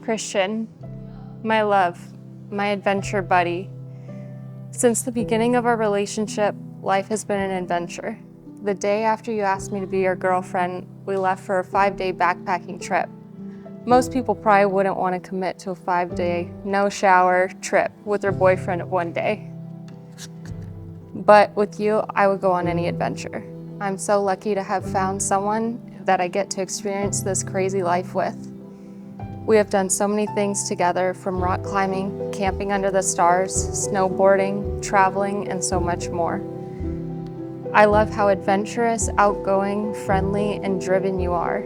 Cristian, my love, my adventure buddy. Since the beginning of our relationship, life has been an adventure. The day after you asked me to be your girlfriend, we left for a 5-day backpacking trip. Most people probably wouldn't want to commit to a 5-day, no shower trip with their boyfriend one day. But with you, I would go on any adventure. I'm so lucky to have found someone that I get to experience this crazy life with. We have done so many things together, from rock climbing, camping under the stars, snowboarding, traveling, and so much more. I love how adventurous, outgoing, friendly, and driven you are.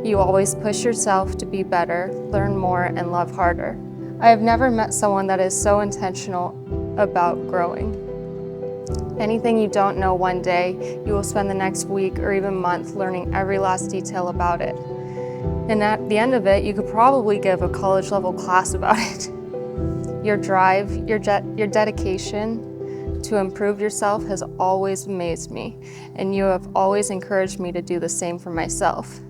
You always push yourself to be better, learn more, and love harder. I have never met someone that is so intentional about growing. Anything you don't know one day, you will spend the next week or even month learning every last detail about it. And at the end of it, you could probably give a college-level class about it. Your drive, your dedication to improve yourself has always amazed me, and you have always encouraged me to do the same for myself.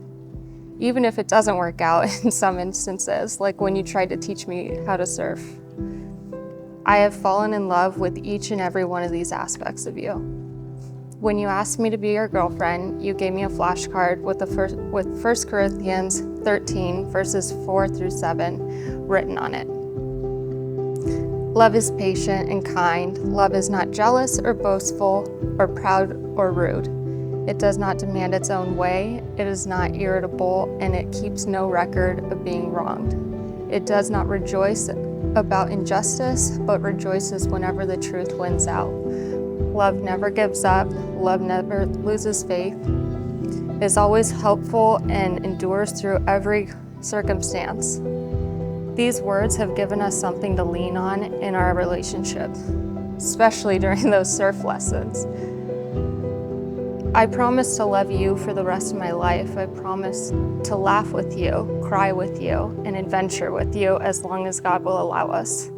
Even if it doesn't work out in some instances, like when you tried to teach me how to surf. I have fallen in love with each and every one of these aspects of you. When you asked me to be your girlfriend, you gave me a flashcard with 1 Corinthians 13, verses 4 through 7 written on it. Love is patient and kind. Love is not jealous or boastful or proud or rude. It does not demand its own way. It is not irritable, and it keeps no record of being wronged. It does not rejoice about injustice, but rejoices whenever the truth wins out. Love never gives up. Love never loses faith, is always helpful, and endures through every circumstance. These words have given us something to lean on in our relationship, especially during those surf lessons. I promise to love you for the rest of my life. I promise to laugh with you, cry with you, and adventure with you as long as God will allow us.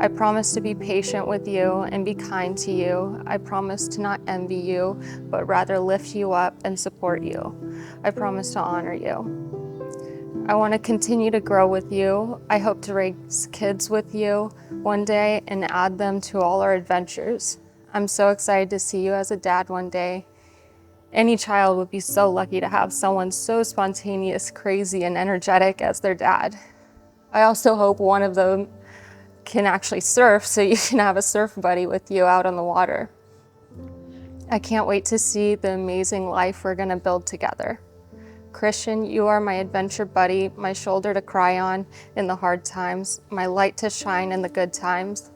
I promise to be patient with you and be kind to you. I promise to not envy you, but rather lift you up and support you. I promise to honor you. I want to continue to grow with you. I hope to raise kids with you one day and add them to all our adventures. I'm so excited to see you as a dad one day. Any child would be so lucky to have someone so spontaneous, crazy, and energetic as their dad. I also hope one of them can actually surf, so you can have a surf buddy with you out on the water. I can't wait to see the amazing life we're gonna build together. Cristian, you are my adventure buddy, my shoulder to cry on in the hard times, my light to shine in the good times,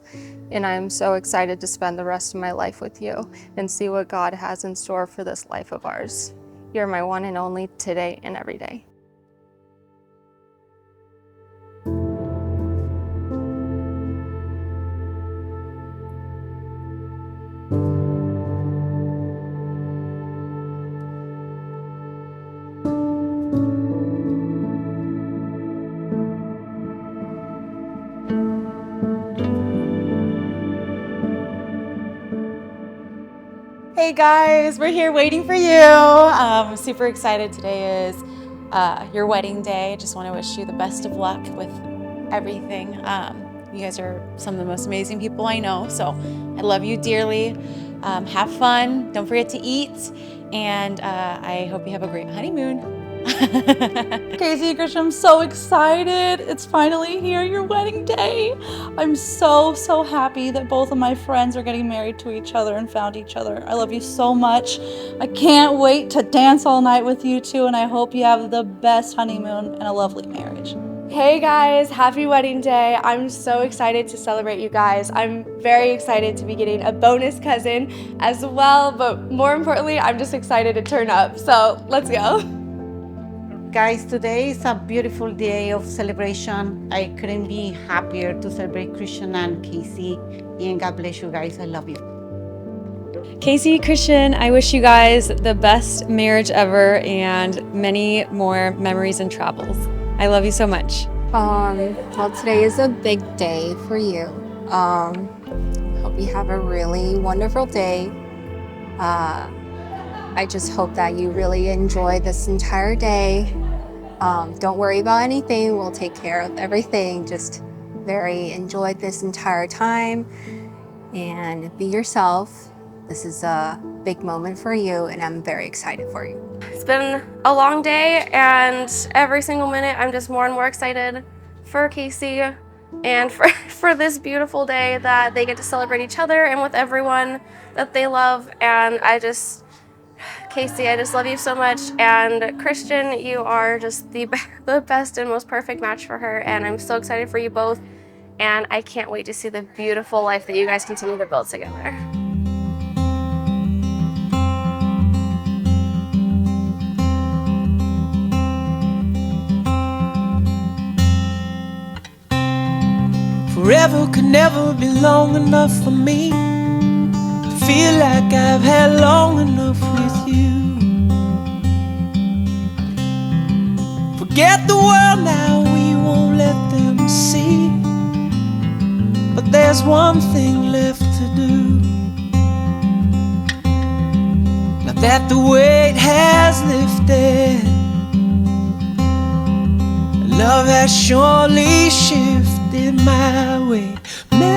and I am so excited to spend the rest of my life with you and see what God has in store for this life of ours. You're my one and only today and every day. Hey guys, we're here waiting for you. I'm super excited. Today is your wedding day. I just want to wish you the best of luck with everything. You guys are some of the most amazing people I know, so I love you dearly. Have fun, don't forget to eat, and I hope you have a great honeymoon. Casey and Cristian, I'm so excited. It's finally here, your wedding day. I'm so happy that both of my friends are getting married to each other and found each other. I love you so much. I can't wait to dance all night with you two, and I hope you have the best honeymoon and a lovely marriage. Hey guys, happy wedding day. I'm so excited to celebrate you guys. I'm very excited to be getting a bonus cousin as well, but more importantly, I'm just excited to turn up. So let's go. Guys, today is a beautiful day of celebration. I couldn't be happier to celebrate Cristian and Casey, and God bless you guys. I love you. Casey, Cristian, I wish you guys the best marriage ever and many more memories and travels. I love you so much. Well, today is a big day for you. Hope you have a really wonderful day. I just hope that you really enjoy this entire day. Don't worry about anything. We'll take care of everything. Just enjoy this entire time and be yourself. This is a big moment for you, and I'm very excited for you. It's been a long day, and every single minute I'm just more and more excited for Casey and for this beautiful day that they get to celebrate each other and with everyone that they love. And Casey, I just love you so much. And Christian, you are just the best and most perfect match for her. And I'm so excited for you both. And I can't wait to see the beautiful life that you guys continue to build together. Forever could never be long enough for me to feel like I've had long enough with you. Forget the world now, we won't let them see. But there's one thing left to do. Now that the weight has lifted, love has surely shifted my way. Marry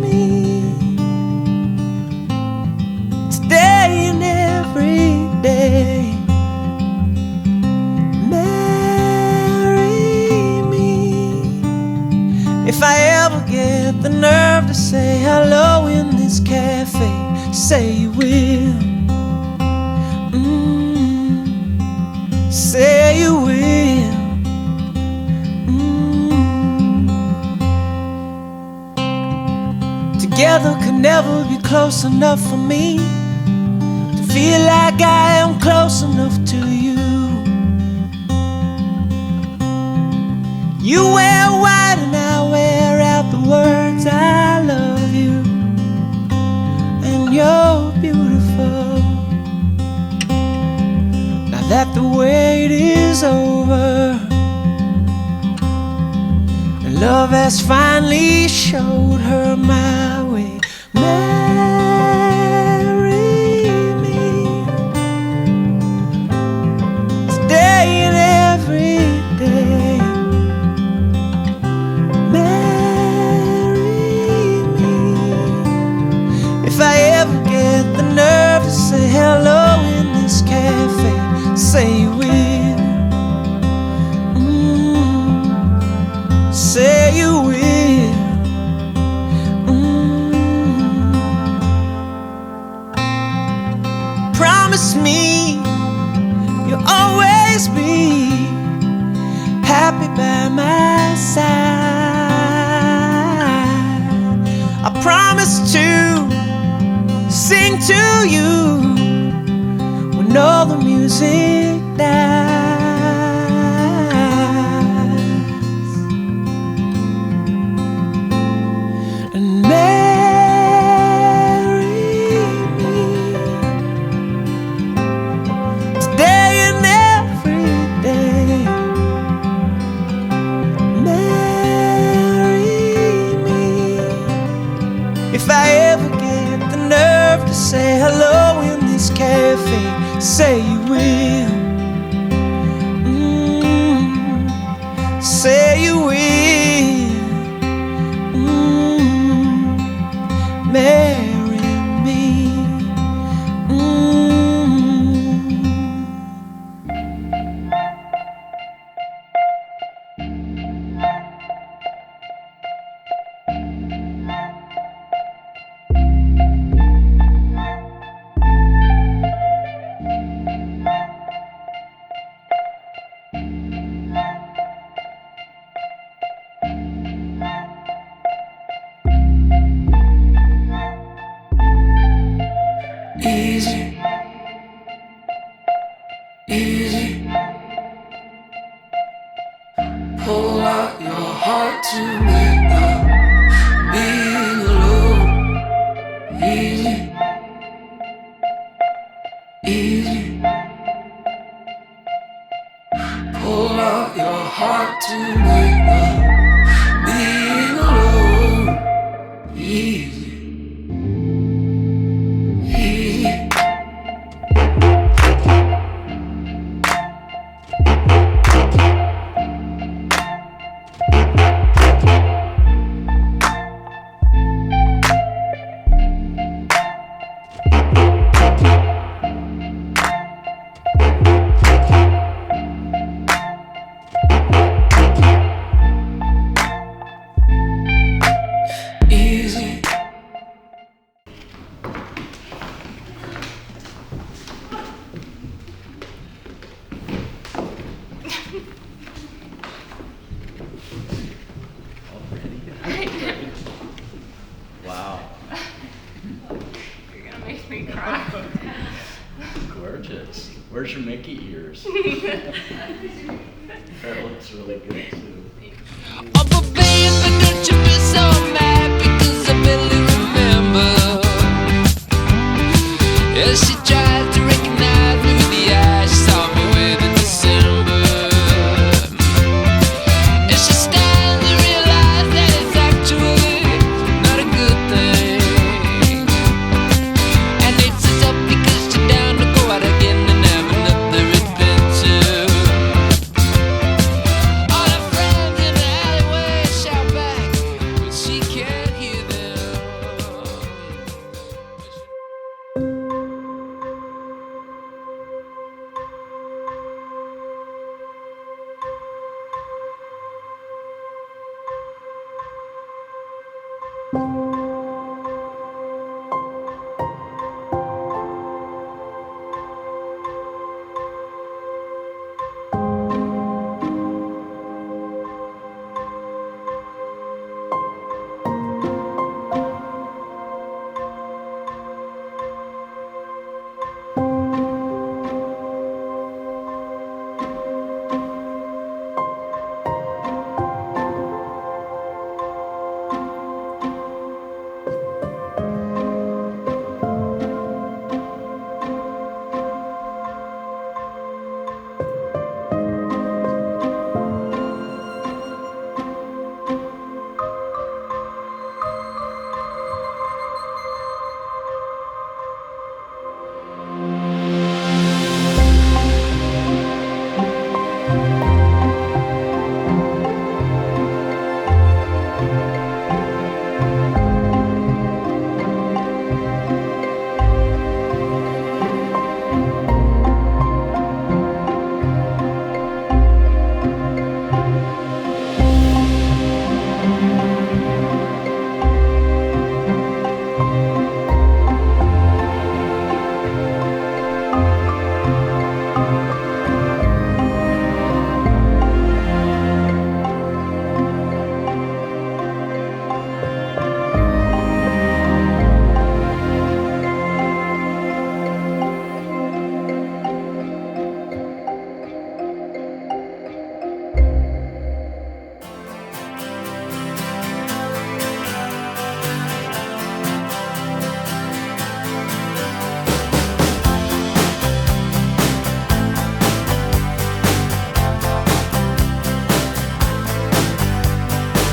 me today and every day. Marry me if I ever get the nerve to say hello in this cafe. Say you will. Say you will. Together could never be close enough for me to feel like I am close enough to you. You wear white and I wear out the words I love you. And you're beautiful. Now that the wait is over, and love has finally showed her my way. Marry me today and every day. Marry me if I ever get the nerve to say hello in this cafe. Say you will. Say you will. Promise me you'll always be happy by my side. I promise to sing to you when all the music dies. And marry me today and every day. Marry me if I ever get the nerve to say hello in this cafe. Say you will. Say you will. Marry me. gorgeous. Where's your Mickey ears? That looks really good too. Oh, but baby, don't you be so mad because I barely remember. Yeah, she tried to recognize me with the eyes. She saw me with in December. And she started to realize that it's actually not a good thing. And it's just up because she's down to go out again and have another adventure. All her friends in the alleyway shout back, but she can't hear them.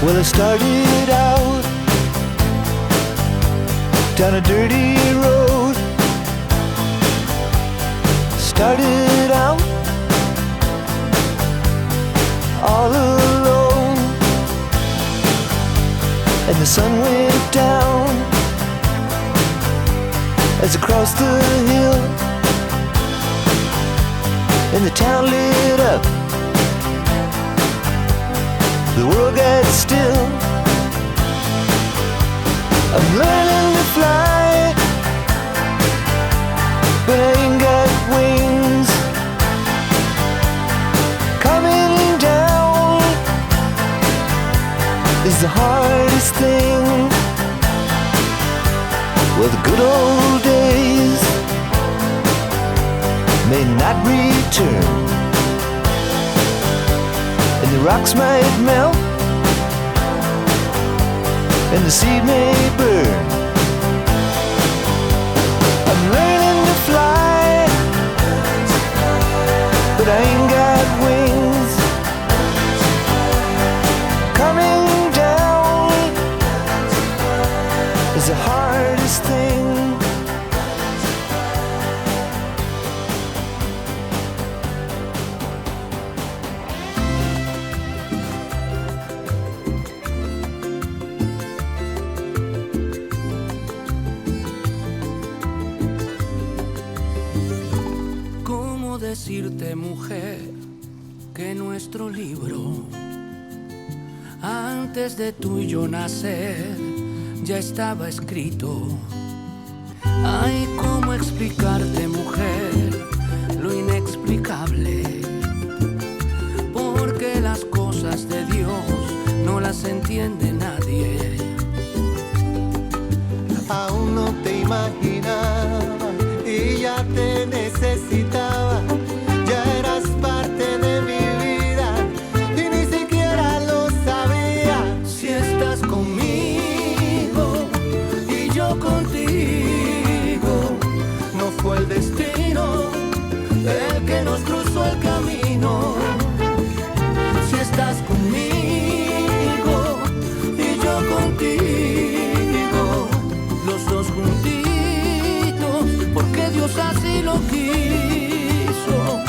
Well, I started out down a dirty road. Started out all alone, and the sun went down as I crossed the hill, and the town lit up. The world got still. I'm learning to fly, but I ain't got wings. Coming down is the hardest thing. Well, the good old days may not return, and the rocks might melt, and the seed may burn. I'm learning to fly, but I ain't got wings. Coming down is the hardest thing. Decirte, mujer, que nuestro libro, antes de tú y yo nacer, ya estaba escrito. Ay, cómo explicarte, mujer, lo inexplicable, porque las cosas de Dios no las entiende nadie. Aún no te imaginaba y ya te necesito. contigo. No fue el destino el que nos cruzó el camino. Si estás conmigo y yo contigo, los dos juntitos, porque Dios así lo quiso.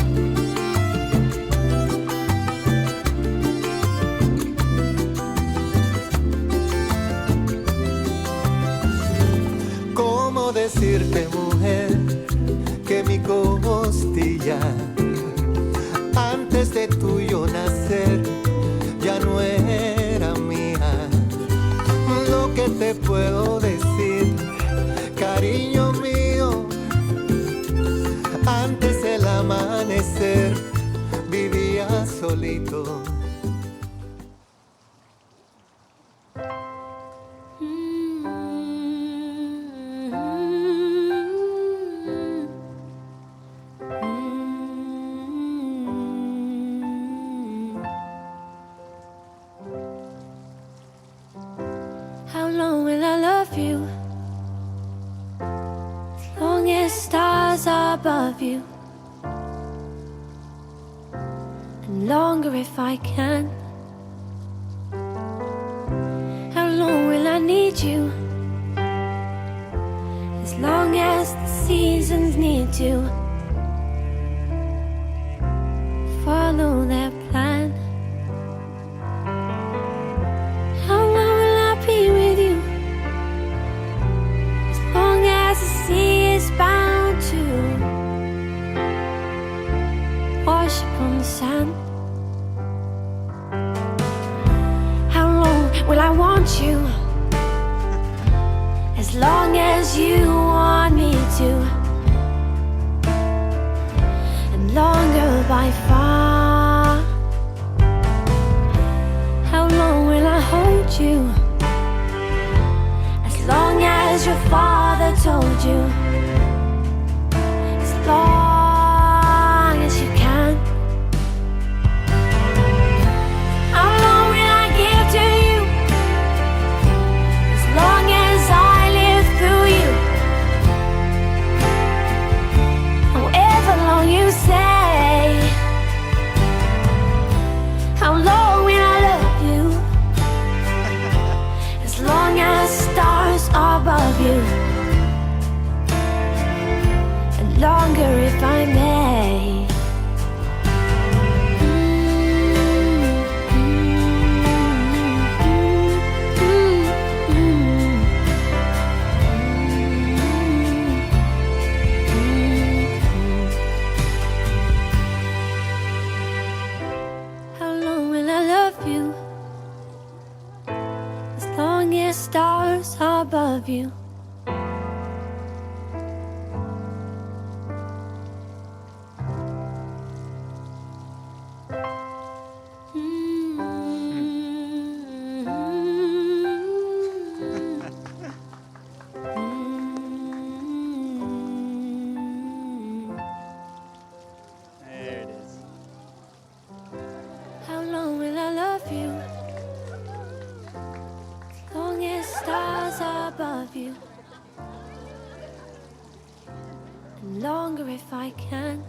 ¿Cómo decirte, mujer, que mi costilla, antes de tuyo nacer, ya no era mía? Lo que te puedo decir, cariño mío, antes del amanecer vivía solito. How long will I love you? As long as stars are above you, and longer if I can. How long will I need you? As long as the seasons need to follow their plan. How long will I be with you? As long as the sea is bound to wash upon the sand. How long will I want you? As long as you want me to, and longer by far. How long will I hold you? As long as your father told you, as long as you can. How long will I give to you? As long as I live through you. However long you say. How long will I love you? As long as stars are above you, and longer if I may. How long will I love you? As long as stars are above you. There it is. How long will I love you? As long as stars are above you, and longer if I can.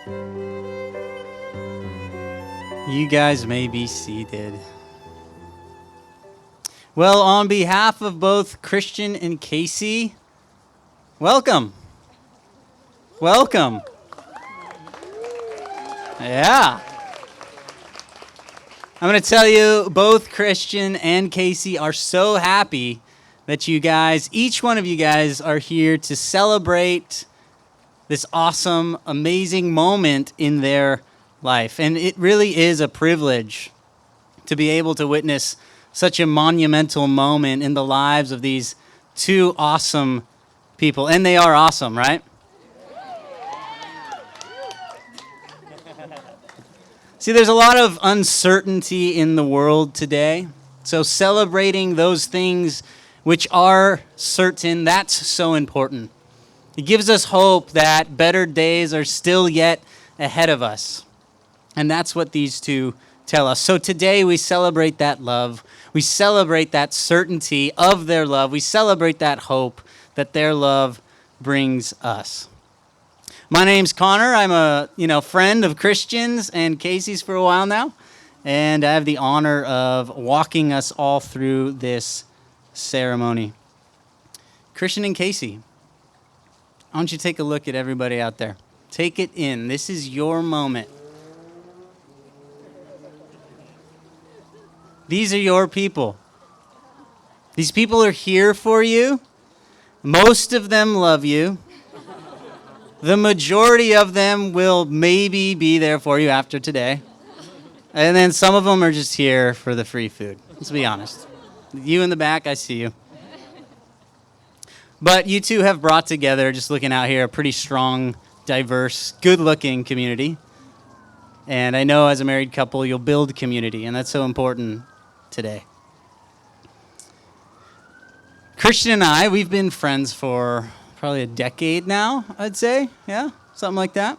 You guys may be seated. Well, on behalf of both Christian and Casey, welcome. Welcome. Yeah. I'm going to tell you, both Christian and Casey are so happy that you guys, each one of you guys, are here to celebrate this awesome, amazing moment in their life. And it really is a privilege to be able to witness such a monumental moment in the lives of these two awesome people. And they are awesome, right? See, there's a lot of uncertainty in the world today. So celebrating those things which are certain, that's so important. It gives us hope that better days are still yet ahead of us. And that's what these two tell us. So today we celebrate that love. We celebrate that certainty of their love. We celebrate that hope that their love brings us. My name's Connor. I'm a friend of Christian's and Casey's for a while now. And I have the honor of walking us all through this ceremony. Christian and Casey, why don't you take a look at everybody out there? Take it in. This is your moment. These are your people. These people are here for you. Most of them love you. The majority of them will maybe be there for you after today. And then some of them are just here for the free food. Let's be honest. You in the back, I see you. But you two have brought together, just looking out here, a pretty strong, diverse, good-looking community. And I know as a married couple, you'll build community, and that's so important today. Christian and I, we've been friends for probably a decade now, I'd say. Yeah, something like that.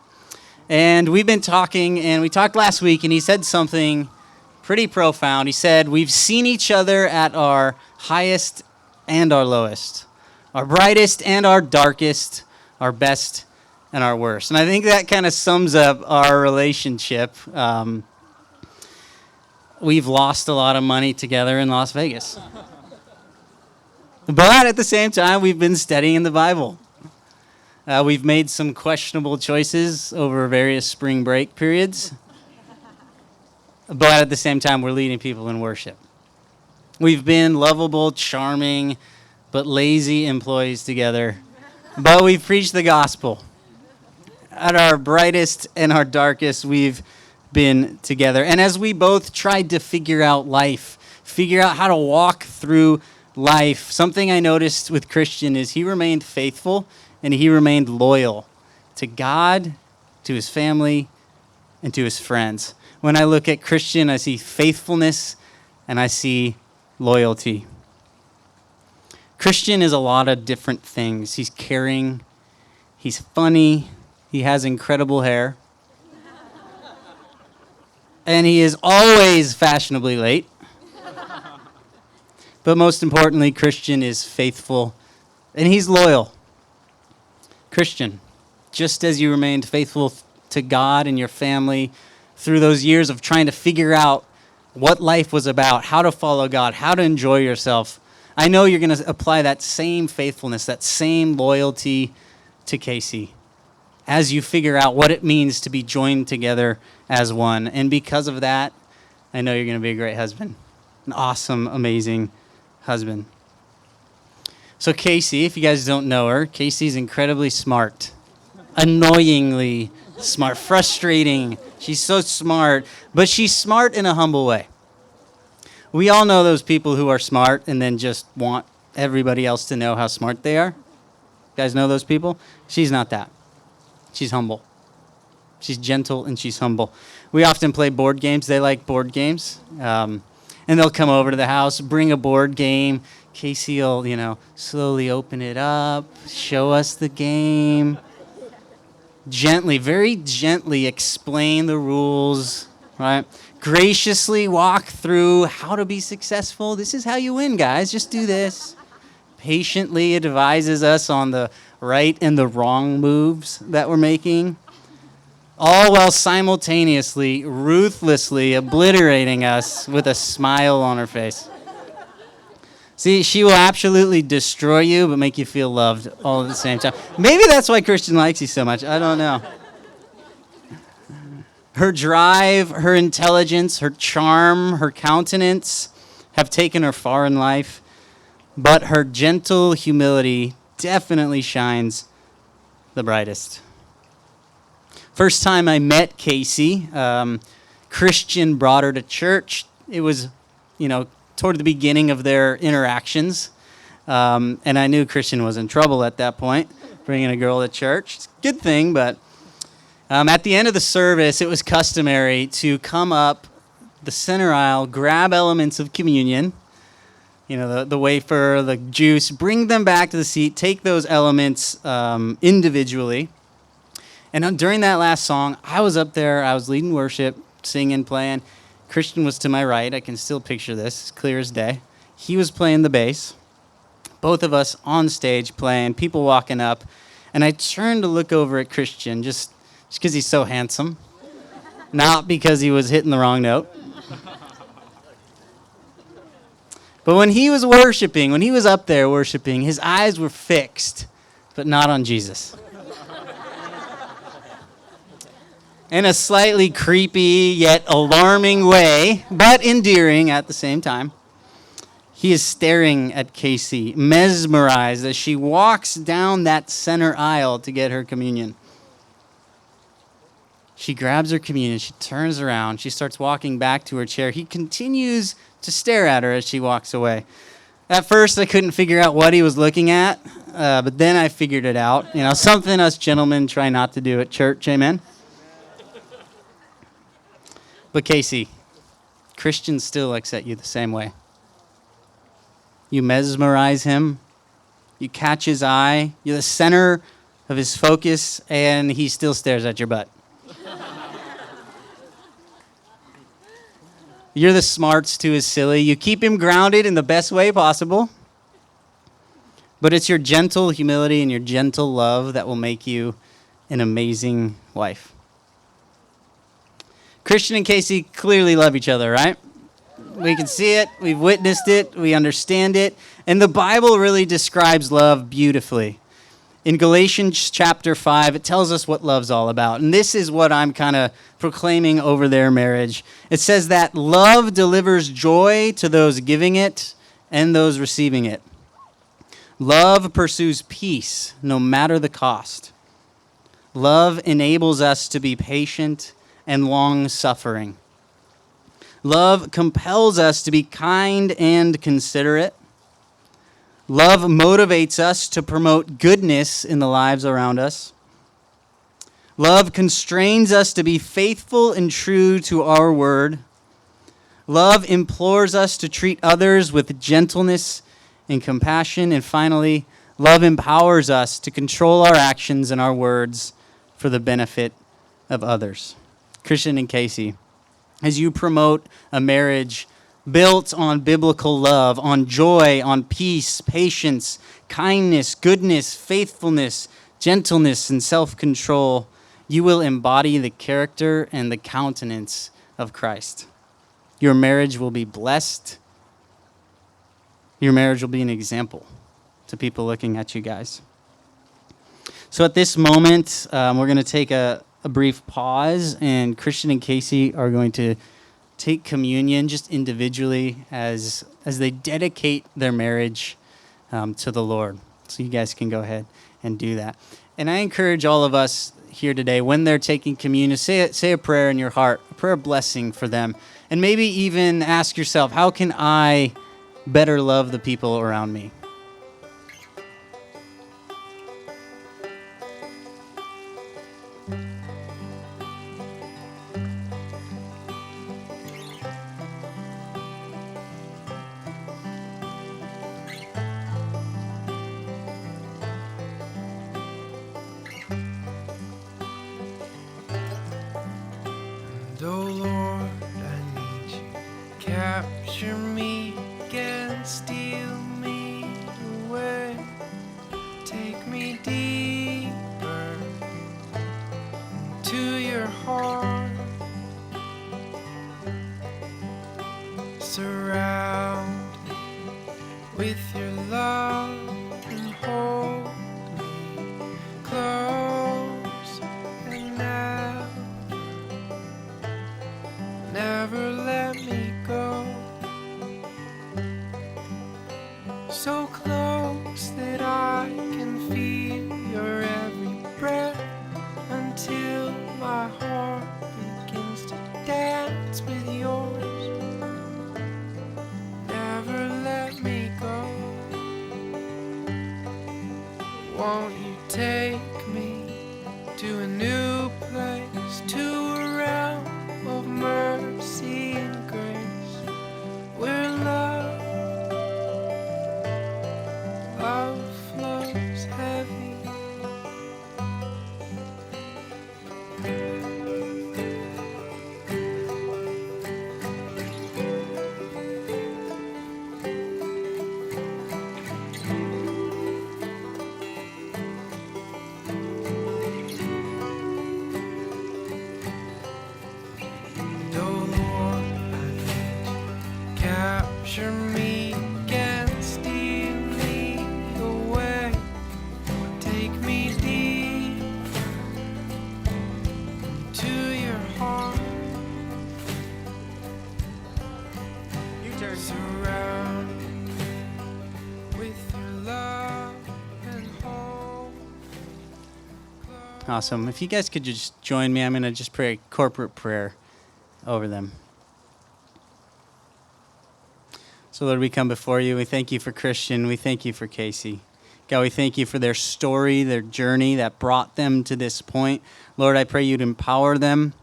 And we've been talking, and we talked last week, and he said something pretty profound. He said, we've seen each other at our highest and our lowest, our brightest and our darkest, our best and our worst. And I think that kind of sums up our relationship. We've lost a lot of money together in Las Vegas. But at the same time, we've been studying the Bible. We've made some questionable choices over various spring break periods. But at the same time, we're leading people in worship. We've been lovable, charming, but lazy employees together. But we've preached the gospel. At our brightest and our darkest, we've been together. And as we both tried to figure out life, figure out how to walk through life, something I noticed with Christian is he remained faithful and he remained loyal to God, to his family, and to his friends. When I look at Christian, I see faithfulness and I see loyalty. Christian is a lot of different things. He's caring, he's funny, he has incredible hair, and he is always fashionably late. But most importantly, Christian is faithful and he's loyal. Christian, just as you remained faithful to God and your family through those years of trying to figure out what life was about, how to follow God, how to enjoy yourself, I know you're going to apply that same faithfulness, that same loyalty to Casey as you figure out what it means to be joined together as one. And because of that, I know you're going to be a great husband, an awesome, amazing husband. So Casey, if you guys don't know her, Casey's incredibly smart, annoyingly smart, frustrating. She's so smart, but she's smart in a humble way. We all know those people who are smart and then just want everybody else to know how smart they are. You guys know those people? She's not that. She's humble. She's gentle and she's humble. We often play board games. They like board games. And they'll come over to the house, bring a board game. Casey will, slowly open it up, show us the game. Gently, very gently explain the rules, right? Graciously walk through how to be successful. This is how you win, guys. Just do this. Patiently advises us on the right and the wrong moves that we're making. all while simultaneously, ruthlessly obliterating us with a smile on her face. See, she will absolutely destroy you, but make you feel loved all at the same time. Maybe that's why Christian likes you so much. I don't know. Her drive, her intelligence, her charm, her countenance have taken her far in life, but her gentle humility definitely shines the brightest. First time I met Casey, Christian brought her to church. It was, toward the beginning of their interactions, and I knew Christian was in trouble at that point, bringing a girl to church. It's a good thing, but at the end of the service, it was customary to come up the center aisle, grab elements of communion, the wafer, the juice, bring them back to the seat, take those elements individually. And during that last song, I was up there, I was leading worship, singing, playing. Christian was to my right. I can still picture this, it's clear as day. He was playing the bass. Both of us on stage playing, people walking up. And I turned to look over at Christian just because he's so handsome, not because he was hitting the wrong note. But when he was worshiping, when he was up there worshiping, his eyes were fixed, but not on Jesus. In a slightly creepy yet alarming way, but endearing at the same time, he is staring at Casey, mesmerized as she walks down that center aisle to get her communion. She grabs her communion, she turns around, she starts walking back to her chair. He continues to stare at her as she walks away. At first, I couldn't figure out what he was looking at, but then I figured it out. Something us gentlemen try not to do at church, amen? But Casey, Christian still looks at you the same way. You mesmerize him, you catch his eye, you're the center of his focus, and he still stares at your butt. You're the smarts to his silly. You keep him grounded in the best way possible. But it's your gentle humility and your gentle love that will make you an amazing wife. Christian and Casey clearly love each other, right? We can see it, we've witnessed it, we understand it, and the Bible really describes love beautifully. In Galatians chapter 5, it tells us what love's all about, and this is what I'm kind of proclaiming over their marriage. It says that love delivers joy to those giving it and those receiving it. Love pursues peace no matter the cost. Love enables us to be patient and long-suffering. Love compels us to be kind and considerate. Love motivates us to promote goodness in the lives around us. Love constrains us to be faithful and true to our word. Love implores us to treat others with gentleness and compassion. And finally, love empowers us to control our actions and our words for the benefit of others. Christian and Casey, as you promote a marriage built on biblical love, on joy, on peace, patience, kindness, goodness, faithfulness, gentleness, and self-control, you will embody the character and the countenance of Christ. Your marriage will be blessed. Your marriage will be an example to people looking at you guys. So at this moment, we're going to take a brief pause, and Christian and Casey are going to take communion just individually as they dedicate their marriage to the Lord. So you guys can go ahead and do that. And I encourage all of us here today, when they're taking communion, say a prayer in your heart, a prayer of blessing for them. And maybe even ask yourself, how can I better love the people around me? Oh Lord, I need you. Capture me again, steal me away. Take me deeper, to your heart. Surround me with your love and hold me close and never let me go. So close that I can feel your every breath until my heart begins to dance with yours. Never let me go. Won't you take me to a new place, to a realm of mercy and grace, where love flows heavy. Capture me again, steal me away, take me deep to your heart. You turn. Surround with your love and hope. Awesome. If you guys could just join me, I'm going to just pray a corporate prayer over them. So, Lord, we come before you. We thank you for Christian. We thank you for Casey. God, we thank you for their story, their journey that brought them to this point. Lord, I pray you'd empower them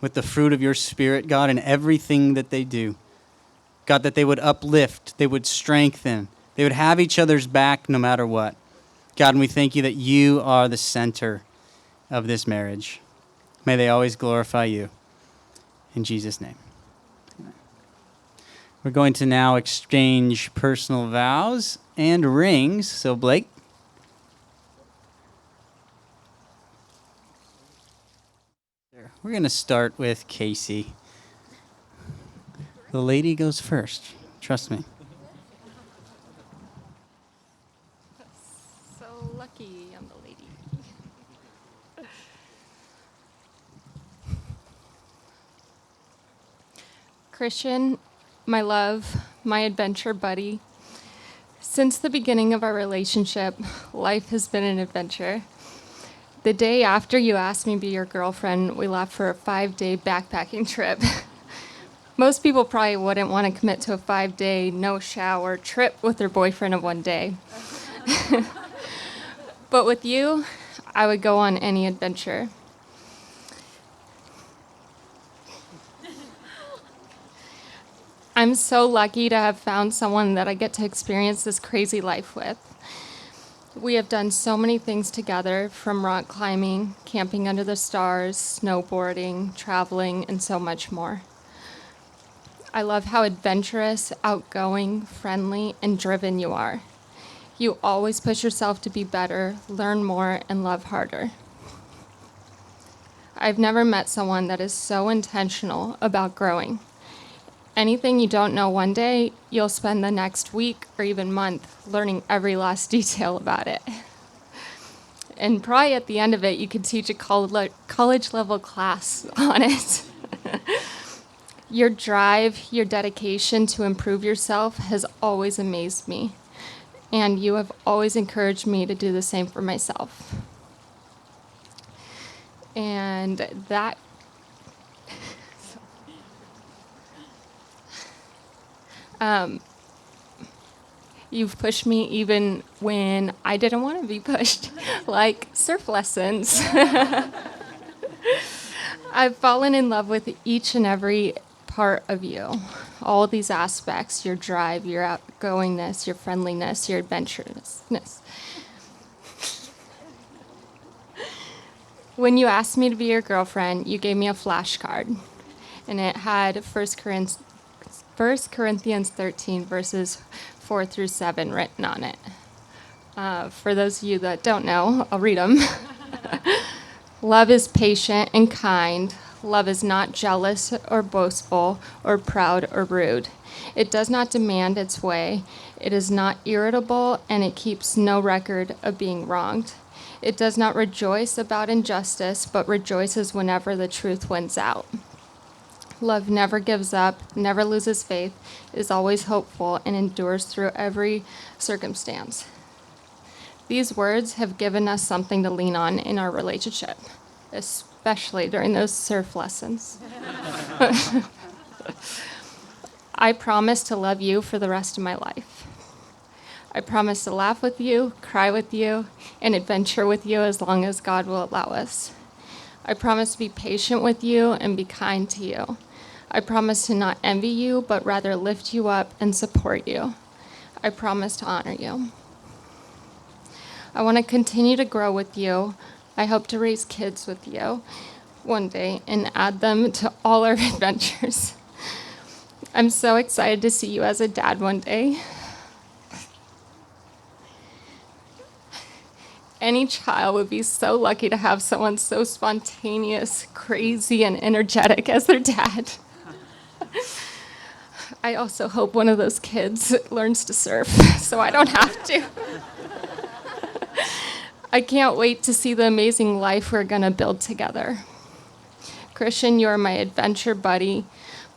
with the fruit of your Spirit, God, in everything that they do. God, that they would uplift, they would strengthen, they would have each other's back no matter what. God, and we thank you that you are the center of this marriage. May they always glorify you. In Jesus' name. We're going to now exchange personal vows and rings. So, Blake. We're going to start with Casey. The lady goes first. Trust me. So lucky I'm the lady. Christian, my love, my adventure buddy. Since the beginning of our relationship, life has been an adventure. The day after you asked me to be your girlfriend, we left for a 5-day backpacking trip. Most people probably wouldn't want to commit to a 5-day, no-shower trip with their boyfriend of one day. But with you, I would go on any adventure. I'm so lucky to have found someone that I get to experience this crazy life with. We have done so many things together, from rock climbing, camping under the stars, snowboarding, traveling, and so much more. I love how adventurous, outgoing, friendly, and driven you are. You always push yourself to be better, learn more, and love harder. I've never met someone that is so intentional about growing. Anything you don't know one day, you'll spend the next week or even month learning every last detail about it. And probably at the end of it, you could teach a college level class on it. Your drive, your dedication to improve yourself has always amazed me. And you have always encouraged me to do the same for myself. And that you've pushed me even when I didn't want to be pushed, like surf lessons. I've fallen in love with each and every part of you, all these aspects, your drive, your outgoingness, your friendliness, your adventurousness. When you asked me to be your girlfriend, you gave me a flashcard, and it had 1 Corinthians 13, verses 4 through 7 written on it. For those of you that don't know, I'll read them. Love is patient and kind. Love is not jealous or boastful or proud or rude. It does not demand its way. It is not irritable, and it keeps no record of being wronged. It does not rejoice about injustice, but rejoices whenever the truth wins out. Love never gives up, never loses faith, is always hopeful, and endures through every circumstance. These words have given us something to lean on in our relationship, especially during those surf lessons. I promise to love you for the rest of my life. I promise to laugh with you, cry with you, and adventure with you as long as God will allow us. I promise to be patient with you and be kind to you. I promise to not envy you, but rather lift you up and support you. I promise to honor you. I want to continue to grow with you. I hope to raise kids with you one day and add them to all our adventures. I'm so excited to see you as a dad one day. Any child would be so lucky to have someone so spontaneous, crazy, and energetic as their dad. I also hope one of those kids learns to surf so I don't have to. I can't wait to see the amazing life we're going to build together. Christian, you're my adventure buddy,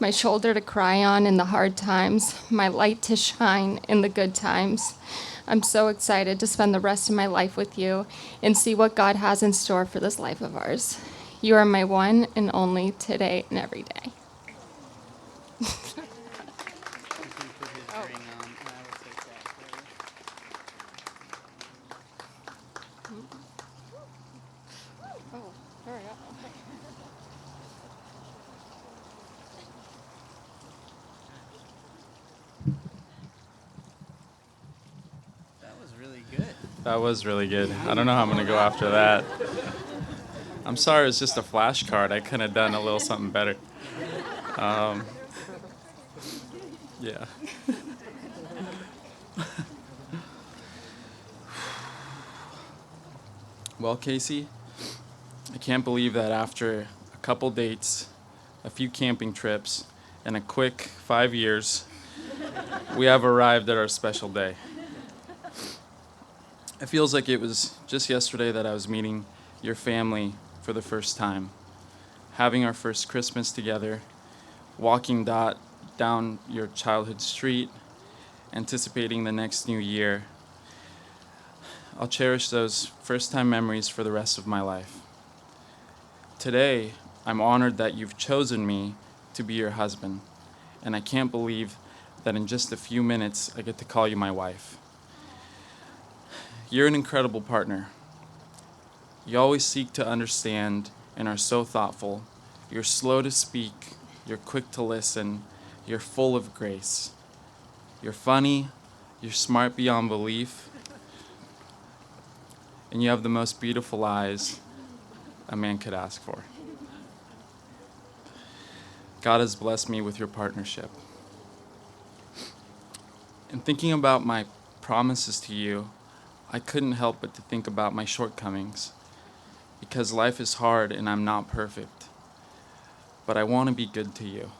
my shoulder to cry on in the hard times, my light to shine in the good times. I'm so excited to spend the rest of my life with you and see what God has in store for this life of ours. You are my one and only today and every day. That was really good. I don't know how I'm going to go after that. I'm sorry, it's just a flashcard. I could have done a little something better. Yeah. Well, Casey, I can't believe that after a couple dates, a few camping trips, and a quick 5 years, we have arrived at our special day. It feels like it was just yesterday that I was meeting your family for the first time, having our first Christmas together, walking down your childhood street, anticipating the next new year. I'll cherish those first-time memories for the rest of my life. Today, I'm honored that you've chosen me to be your husband, and I can't believe that in just a few minutes I get to call you my wife. You're an incredible partner. You always seek to understand and are so thoughtful. You're slow to speak. You're quick to listen. You're full of grace. You're funny. You're smart beyond belief. And you have the most beautiful eyes a man could ask for. God has blessed me with your partnership. In thinking about my promises to you, I couldn't help but to think about my shortcomings, because life is hard and I'm not perfect. But I want to be good to you.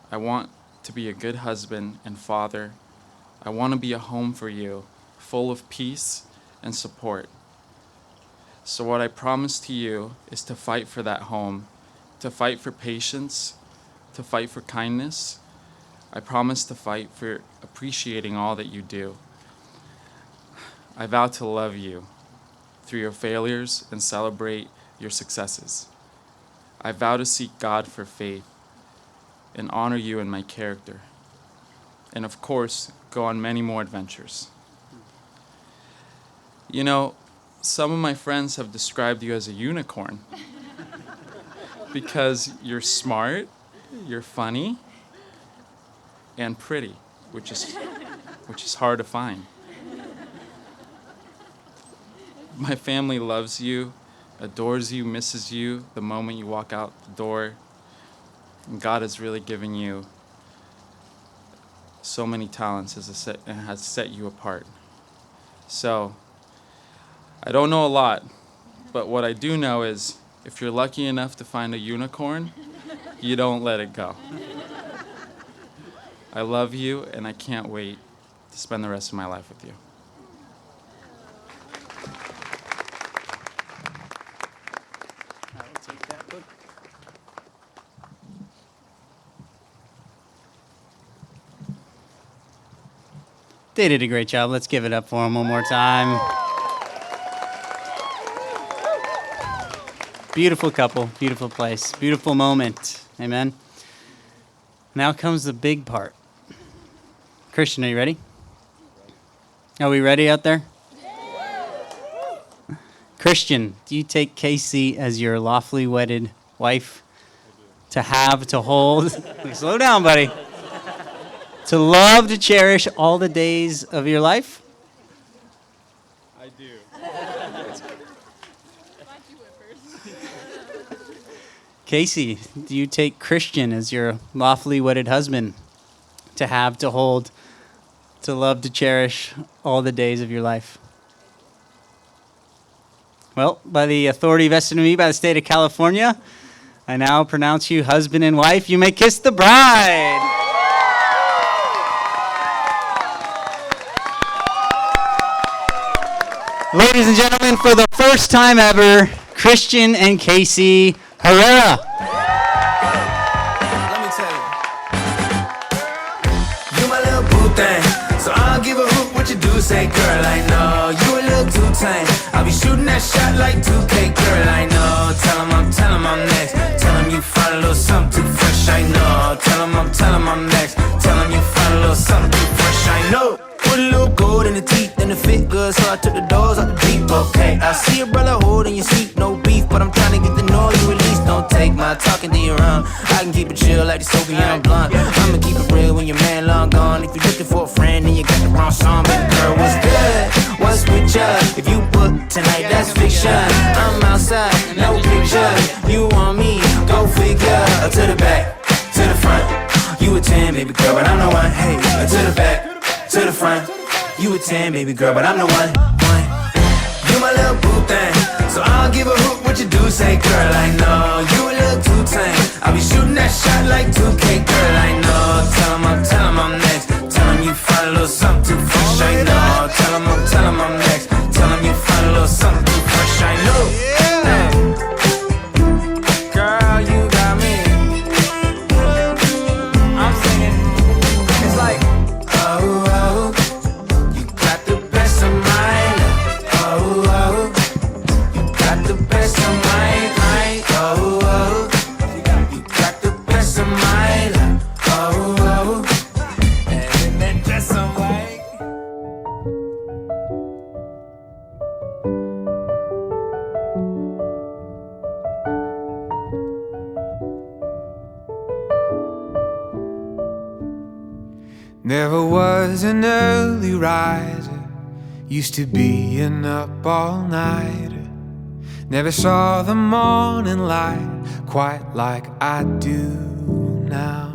I want to be a good husband and father. I want to be a home for you, full of peace and support. So what I promise to you is to fight for that home, to fight for patience, to fight for kindness. I promise to fight for appreciating all that you do. I vow to love you through your failures and celebrate your successes. I vow to seek God for faith and honor you in my character. And of course, go on many more adventures. You know, some of my friends have described you as a unicorn because you're smart, you're funny, and pretty, which is hard to find. My family loves you, adores you, misses you the moment you walk out the door. And God has really given you so many talents and has set you apart. So, I don't know a lot, but what I do know is if you're lucky enough to find a unicorn, you don't let it go. I love you, and I can't wait to spend the rest of my life with you. They did a great job. Let's give it up for them one more time. Beautiful couple, beautiful place, beautiful moment. Amen. Now comes the big part. Cristian, are you ready? Are we ready out there? Cristian, do you take Casey as your lawfully wedded wife? To have, to hold? Slow down, buddy. To love, to cherish all the days of your life? I do. Casey, do you take Cristian as your lawfully wedded husband? To have, to hold, to love, to cherish all the days of your life? Well, by the authority vested in me by the state of California, I now pronounce you husband and wife. You may kiss the bride. Ladies and gentlemen, for the first time ever, Cristian and Casey Herrera. Let me tell you. You my little boo thing, so I'll give a hoot what you do. Say, girl, I know you a little too tame. I'll be shooting that shot like 2K, girl, I know. Tell him I'm next. Tell him you find a little something too fresh, I know. Tell him I'm next. Tell him you find a little something too fresh, I know. Put a little gold in the teeth and it fit good, so I took the doors out the deep. Okay, I see a brother holding your seat, no beef, but I'm trying to get to know you at least. Don't take my talking to your own. I can keep it chill like the Soviet blunt. I'ma keep it real when your man long gone. If you're looking for a friend, then you got the wrong song. Baby girl, what's good? What's with ya? If you book tonight, that's fiction. I'm outside, no pictures. You want me? Go figure. To the back, to the front. You a 10, baby girl, but I'm the one. Hey, to the back. To the front, you a 10, baby girl, but I'm the one. You my little boo thing, so I'll give a hoot what you do. Say, girl, I know you a little too tame. I'll be shooting that shot like 2K, girl, I know. Tell him I'm next. Tell him you find a little something too fresh, I know. Tell him I'm next. Tell him you find a little something too fresh, I know. Hey. Girl, you got me. I'm singing. It's like. Never was an early riser, used to be an up all-nighter. Never saw the morning light quite like I do now.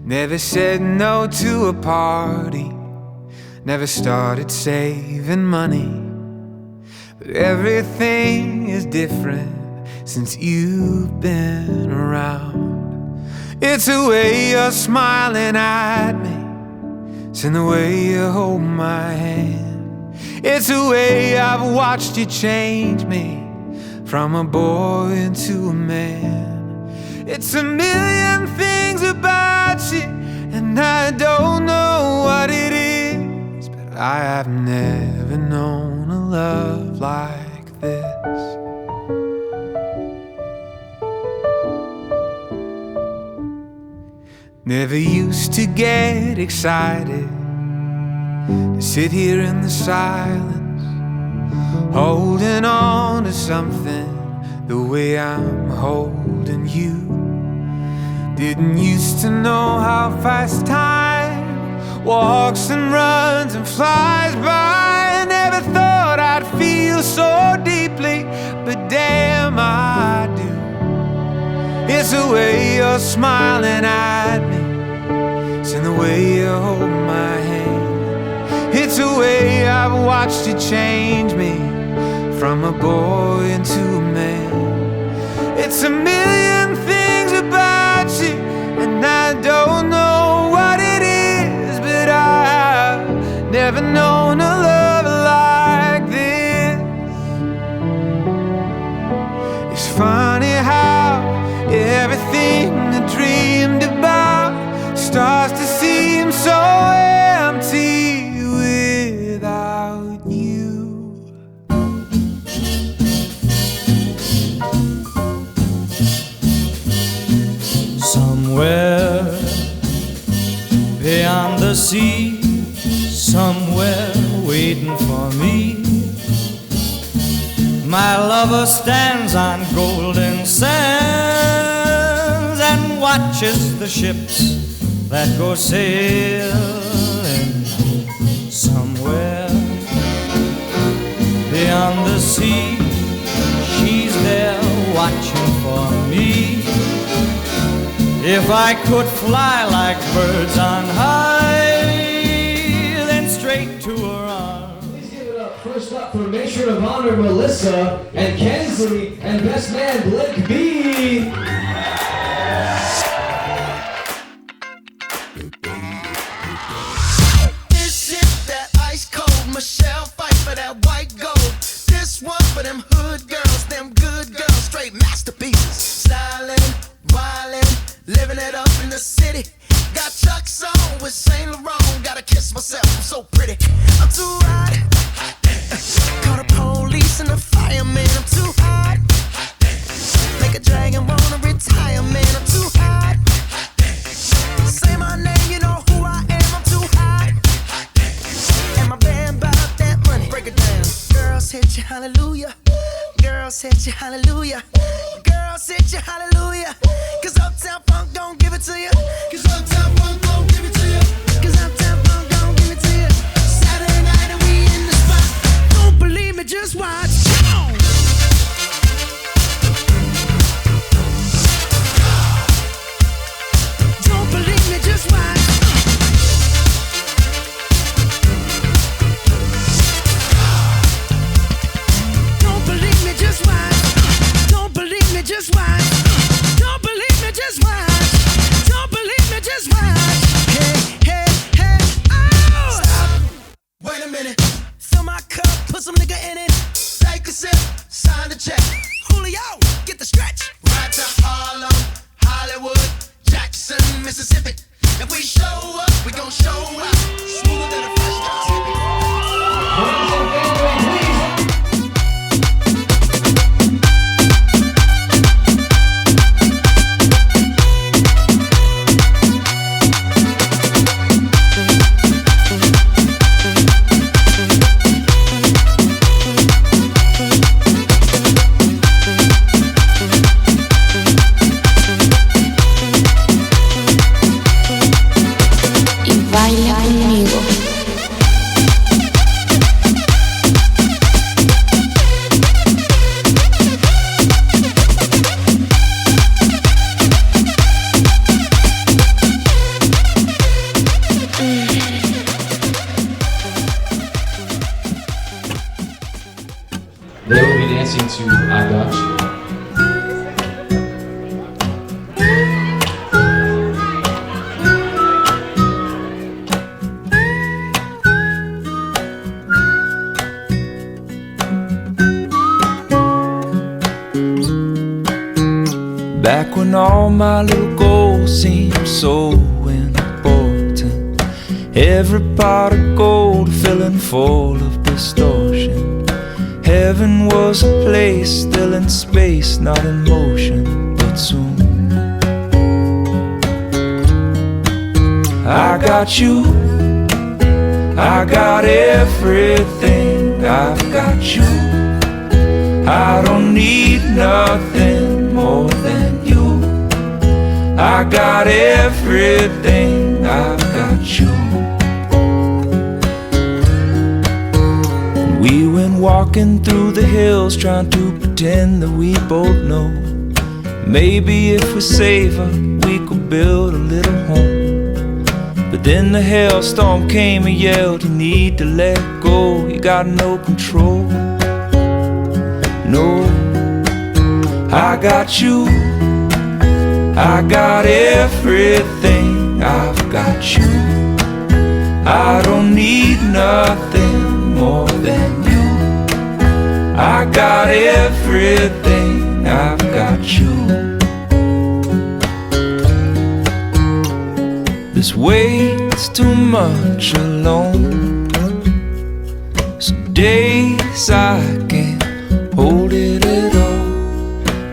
Never said no to a party, never started saving money. But everything is different since you've been around. It's the way you're smiling at me, it's in the way you hold my hand. It's the way I've watched you change me from a boy into a man. It's a million things about you, and I don't know what it is, but I have never known a love like this. Never used to get excited, to sit here in the silence, holding on to something the way I'm holding you. Didn't used to know how fast time walks and runs and flies by. I never thought I'd feel so deeply, but damn I do. It's the way you're smiling at me, it's in the way you hold my hand. It's the way I've watched you change me from a boy into a man. It's a million things about you, and I don't know what it is, but I've never known a love like this. It's funny how everything I dreamed about starts to seem so empty without you. Somewhere beyond the sea, somewhere waiting for me, my lover stands on golden sands and watches the ships that go sailing. Somewhere beyond the sea, she's there watching for me. If I could fly like birds on high, then straight to her arms. Please give it up first up for Matron of Honor Melissa and Kensley and Best Man Blake B. This is that ice cold Michelle fight for that white gold. This one for them hood girls, them good girls, straight masterpieces. Styling, wildin', living it up in the city. Got Chuck's on with Saint Laurent. Gotta kiss myself, I'm so pretty. I'm too hot. Call the police and the fireman. I'm too hot. Make a dragon wanna retire, man. I'm too hot. Say my name, you know who I am. I'm too hot. And my band bout that money. Break it down. Girls hit you, hallelujah. Girls hit you, hallelujah. Girls hit you, hallelujah. Cause Uptown Funk don't give it to you. Cause Uptown Funk don't give it to you. Cause Uptown Funk don't give it to you. Saturday night and we in the spot. Don't believe me, just watch. Come on. Don't believe me, just watch. Don't believe me, just watch. Don't believe me, just watch. Don't believe me, just watch. Don't believe me, just watch. Hey, hey, hey, oh! Stop. Wait a minute. Fill my cup, put some nigga in it. Take a sip, sign the check. Julio, get the stretch. Right to Harlem, Hollywood, Jackson, Mississippi. If we show up, we gon' show out. Smoother than a fresh drop. Baila conmigo. They will be dancing to I Got You. Back when all my little goals seemed so important, every pot of gold filling full of distortion. Heaven was a place still in space, not in motion, but soon I got you, I got everything, I've got you. I don't need nothing more than you. I got everything, I've got you. And we went walking through the hills, trying to pretend that we both know maybe if we save her, we could build a little home. But then the hailstorm came and yelled, you need to let go, you got no control. I got you. I got everything. I've got you. I don't need nothing more than you. I got everything. I've got you. This weight's too much alone. Some days I can't hold it at all.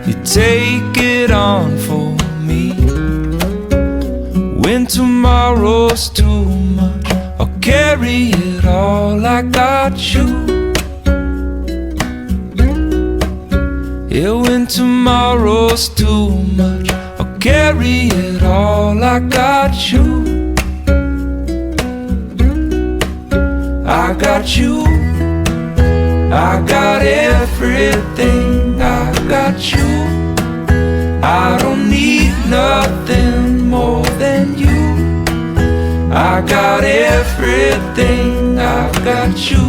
You take it on for me. When tomorrow's too much, I'll carry it all. I got you. Yeah, when tomorrow's too much, I'll carry it all. I got you. I got you. I got everything. I got you. I don't need nothing more than you. I got everything. I've got you.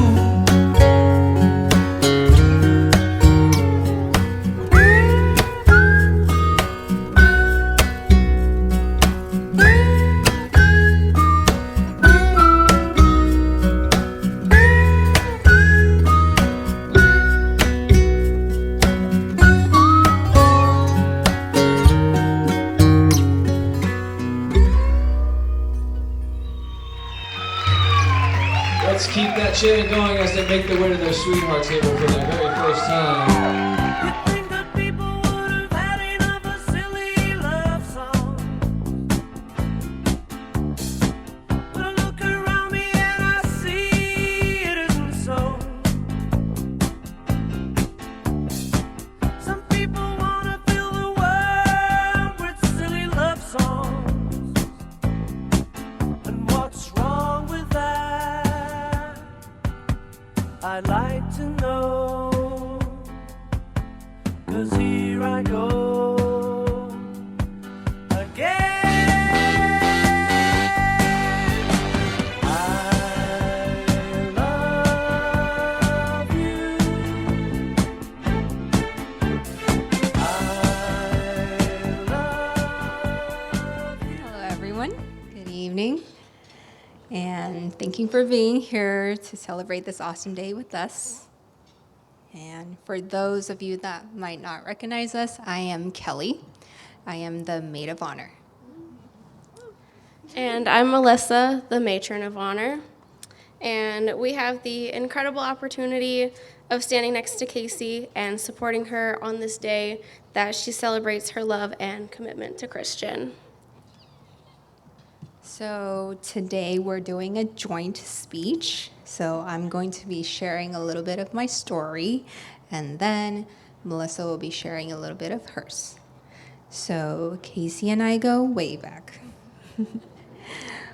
Let's keep that chant going as they make their way to their sweetheart table for their very first time. I'd like to know, 'cause here I go again. I love you. Hello, everyone. Good evening. And thank you for being here to celebrate this awesome day with us. And for those of you that might not recognize us, I am Kelly. I am the maid of honor. And I'm Melissa, the matron of honor. And we have the incredible opportunity of standing next to Casey and supporting her on this day that she celebrates her love and commitment to Christian. So today we're doing a joint speech. So I'm going to be sharing a little bit of my story, and then Melissa will be sharing a little bit of hers. So Casey and I go way back.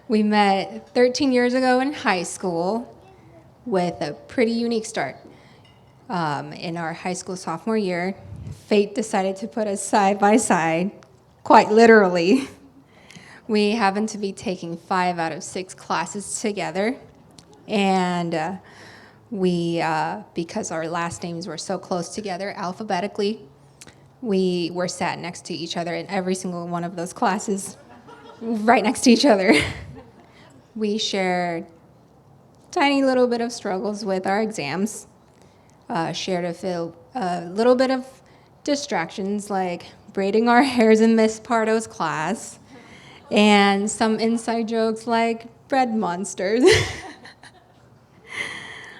We met 13 years ago in high school with a pretty unique start. In our high school sophomore year, fate decided to put us side by side, quite literally. We happened to be taking 5 out of 6 classes together, and we, because our last names were so close together alphabetically, we were sat next to each other in every single one of those classes, right next to each other. We shared tiny little bit of struggles with our exams, shared a little bit of distractions like braiding our hairs in Miss Pardo's class, and some inside jokes like bread monsters.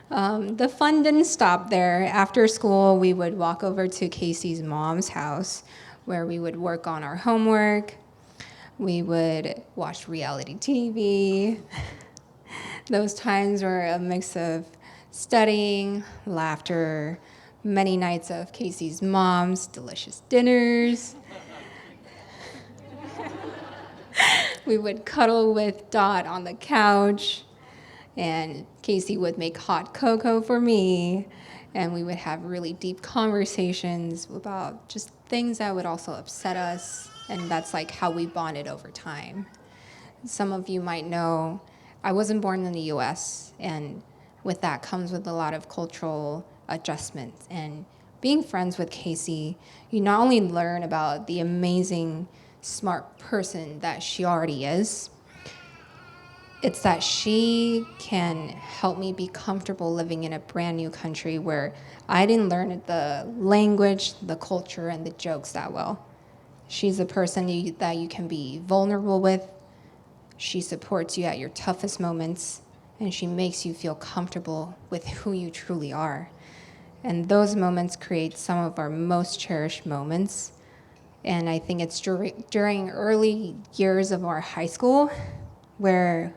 The fun didn't stop there. After school, we would walk over to Casey's mom's house where we would work on our homework. We would watch reality TV. Those times were a mix of studying, laughter, many nights of Casey's mom's delicious dinners. We would cuddle with Dot on the couch, and Casey would make hot cocoa for me, and we would have really deep conversations about just things that would also upset us, and that's like how we bonded over time. Some of you might know I wasn't born in the US, and with that comes with a lot of cultural adjustments, and being friends with Casey, you not only learn about the amazing, smart person that she already is, it's that she can help me be comfortable living in a brand new country where I didn't learn the language, the culture, and the jokes that well. She's a person that you can be vulnerable with. She supports you at your toughest moments, and she makes you feel comfortable with who you truly are. And those moments create some of our most cherished moments. And I think it's during early years of our high school where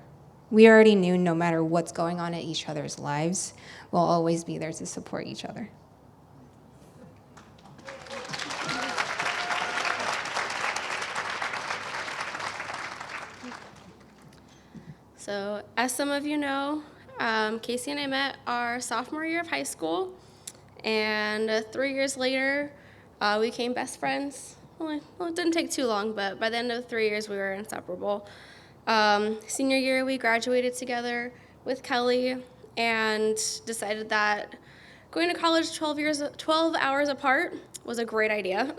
we already knew no matter what's going on in each other's lives, we'll always be there to support each other. So, as some of you know, Casey and I met our sophomore year of high school, and 3 years later, we became best friends. Well, it didn't take too long, but by the end of 3 years, we were inseparable. Senior year, we graduated together with Kelly and decided that going to college 12 hours apart was a great idea.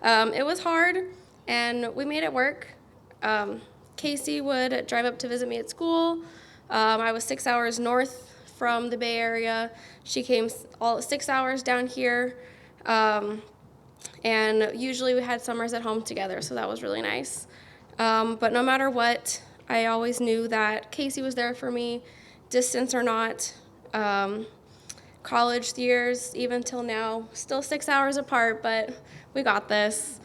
It was hard, and we made it work. Casey would drive up to visit me at school. I was 6 hours north from the Bay Area. She came all 6 hours down here. And usually we had summers at home together, so that was really nice. But no matter what, I always knew that Casey was there for me, distance or not. College years, even till now, still 6 hours apart, but we got this.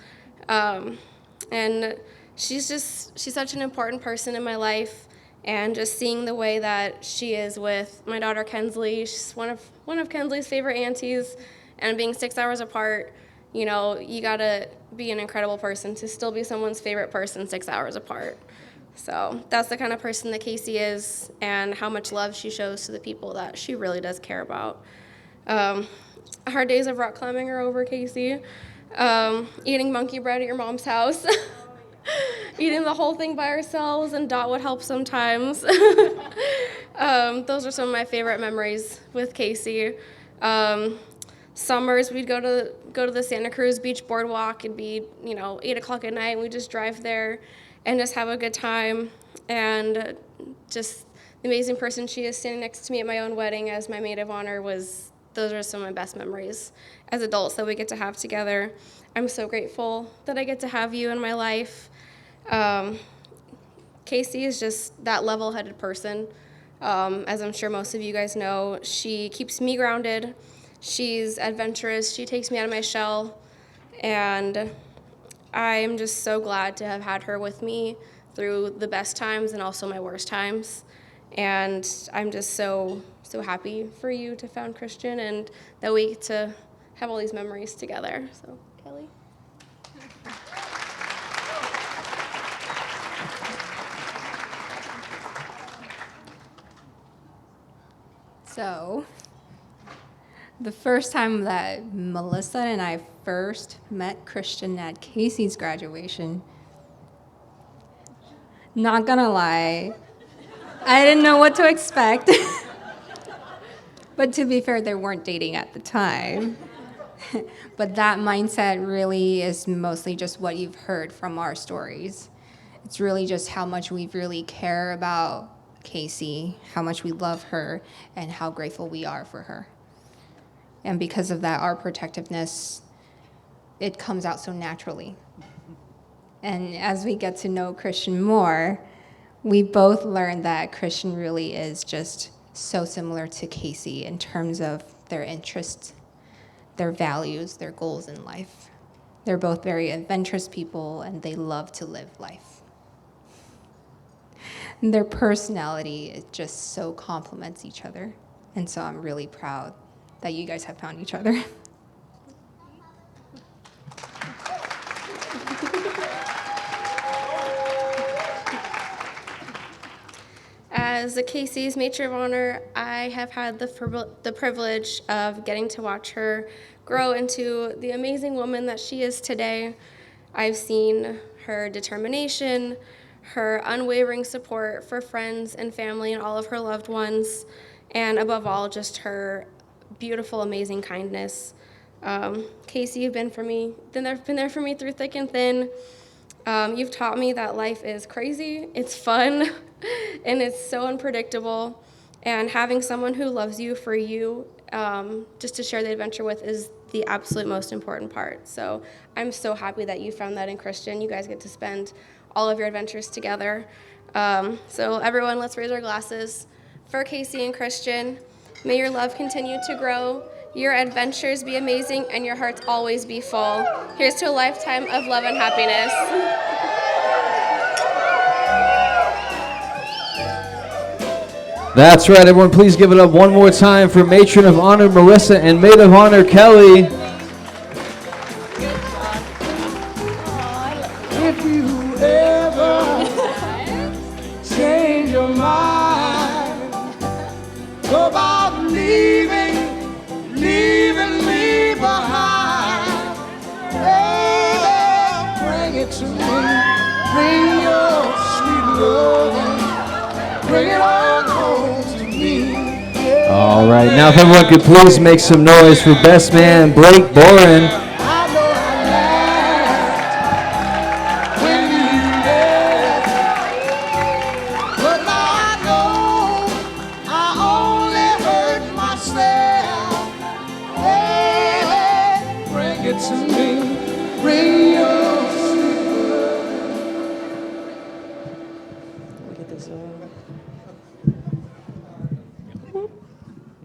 And she's such an important person in my life, and just seeing the way that she is with my daughter Kensley, she's one of Kensley's favorite aunties, and being 6 hours apart, you know, you gotta be an incredible person to still be someone's favorite person 6 hours apart. So that's the kind of person that Casey is, and how much love she shows to the people that she really does care about. Our days of rock climbing are over, Casey. Eating monkey bread at your mom's house. Eating the whole thing by ourselves, and Dot would help sometimes. Those are some of my favorite memories with Casey. Summers, we'd go to the Santa Cruz Beach Boardwalk. It'd be 8 o'clock at night, and we'd just drive there and just have a good time. And just the amazing person she is standing next to me at my own wedding as my maid of honor those are some of my best memories as adults that we get to have together. I'm so grateful that I get to have you in my life. Casey is just that level-headed person. As I'm sure most of you guys know, she keeps me grounded. She's adventurous. She takes me out of my shell. And I'm just so glad to have had her with me through the best times and also my worst times. And I'm just so happy for you to found Cristian and that we get to have all these memories together. So, Kelly. So, the first time that Melissa and I first met Cristian at Casey's graduation, not gonna lie, I didn't know what to expect. But to be fair, they weren't dating at the time. But that mindset really is mostly just what you've heard from our stories. It's really just how much we really care about Casey, how much we love her, and how grateful we are for her. And because of that, our protectiveness, it comes out so naturally. And as we get to know Cristian more, we both learned that Cristian really is just so similar to Casey in terms of their interests, their values, their goals in life. They're both very adventurous people, and they love to live life. And their personality is just so complements each other. And so I'm really proud that you guys have found each other. As a Casey's matron of honor, I have had the privilege of getting to watch her grow into the amazing woman that she is today. I've seen her determination, her unwavering support for friends and family and all of her loved ones, and above all, just her beautiful, amazing kindness. Casey, you've been there for me through thick and thin. You've taught me that life is crazy, it's fun, and it's so unpredictable. And having someone who loves you for you, just to share the adventure with, is the absolute most important part. So I'm so happy that you found that in Cristian. You guys get to spend all of your adventures together. So everyone, let's raise our glasses for Casey and Cristian. May your love continue to grow, your adventures be amazing, and your hearts always be full. Here's to a lifetime of love and happiness. That's right, everyone, please give it up one more time for Matron of Honor Melissa and Maid of Honor Kelly. If you ever change your mind about leaving me behind, baby, bring it to me. Bring your sweet love, bring it on home to me. All right, now if everyone could please make some noise for best man Blake Boren.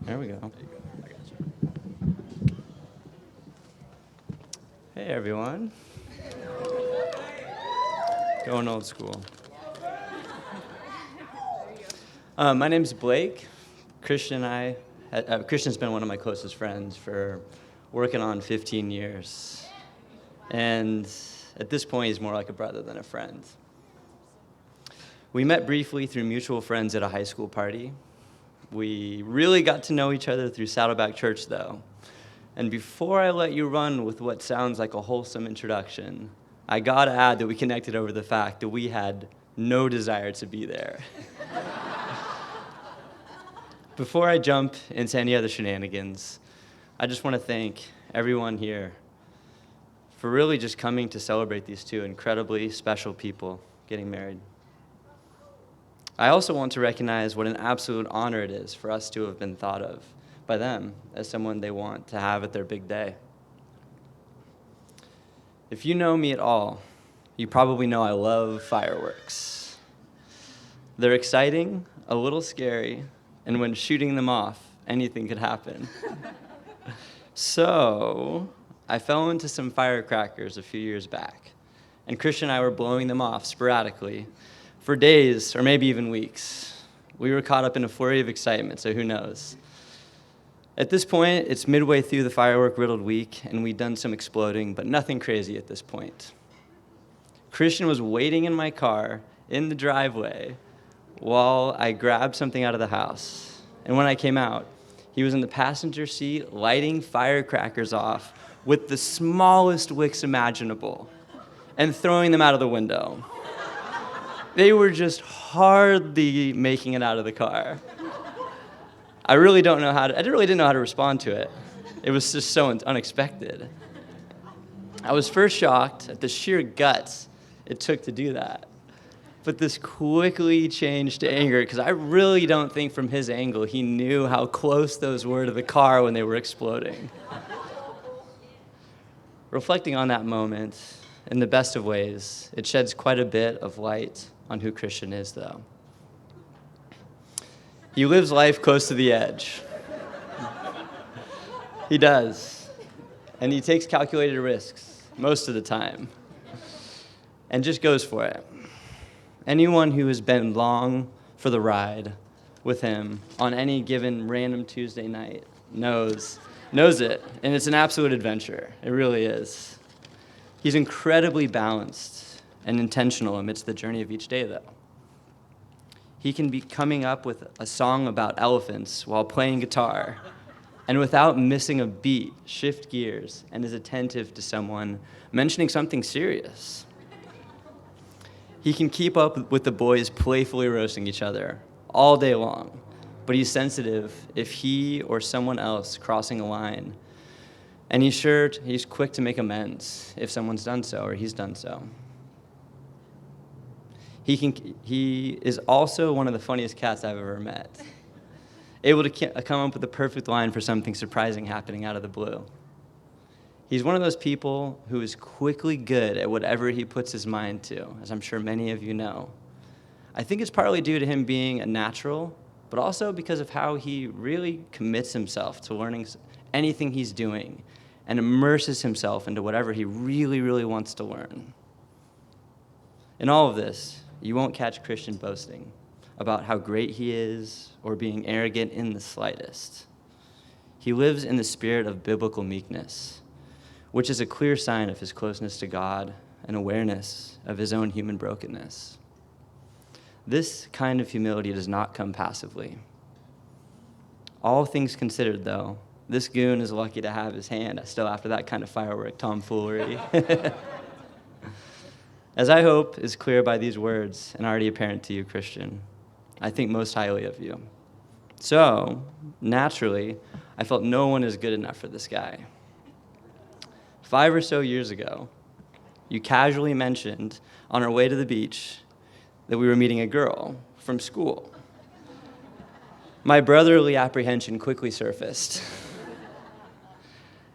There we go. Hey, everyone. Going old school. My name's Blake. Cristian's been one of my closest friends for working on 15 years. And at this point, he's more like a brother than a friend. We met briefly through mutual friends at a high school party. We really got to know each other through Saddleback Church, though. And before I let you run with what sounds like a wholesome introduction, I gotta add that we connected over the fact that we had no desire to be there. Before I jump into any other shenanigans, I just want to thank everyone here for really just coming to celebrate these two incredibly special people getting married. I also want to recognize what an absolute honor it is for us to have been thought of by them as someone they want to have at their big day. If you know me at all, you probably know I love fireworks. They're exciting, a little scary, and when shooting them off, anything could happen. So I fell into some firecrackers a few years back, and Cristian and I were blowing them off sporadically for days or maybe even weeks. We were caught up in a flurry of excitement, so who knows? At this point, it's midway through the firework-riddled week, and we'd done some exploding, but nothing crazy at this point. Cristian was waiting in my car in the driveway while I grabbed something out of the house. And when I came out, he was in the passenger seat lighting firecrackers off with the smallest wicks imaginable and throwing them out of the window. They were just hardly making it out of the car. I really didn't know how to respond to it. It was just so unexpected. I was first shocked at the sheer guts it took to do that. But this quickly changed to anger because I really don't think from his angle he knew how close those were to the car when they were exploding. Reflecting on that moment, in the best of ways, it sheds quite a bit of light on who Cristian is, though. He lives life close to the edge. He does. And he takes calculated risks most of the time and just goes for it. Anyone who has been along for the ride with him on any given random Tuesday night knows it, and it's an absolute adventure. It really is. He's incredibly balanced and intentional amidst the journey of each day, though. He can be coming up with a song about elephants while playing guitar, and without missing a beat, shift gears and is attentive to someone mentioning something serious. He can keep up with the boys playfully roasting each other all day long, but he's sensitive if he or someone else crossing a line. And he's quick to make amends if someone's done so or he's done so. He is also one of the funniest cats I've ever met. Able to come up with the perfect line for something surprising happening out of the blue. He's one of those people who is quickly good at whatever he puts his mind to, as I'm sure many of you know. I think it's partly due to him being a natural, but also because of how he really commits himself to learning anything he's doing and immerses himself into whatever he really, really wants to learn. In all of this, you won't catch Cristian boasting about how great he is or being arrogant in the slightest. He lives in the spirit of biblical meekness, which is a clear sign of his closeness to God and awareness of his own human brokenness. This kind of humility does not come passively. All things considered, though, this goon is lucky to have his hand still after that kind of firework tomfoolery. As I hope is clear by these words and already apparent to you, Cristian, I think most highly of you. So, naturally, I felt no one is good enough for this guy. 5 or so years ago, you casually mentioned on our way to the beach that we were meeting a girl from school. My brotherly apprehension quickly surfaced.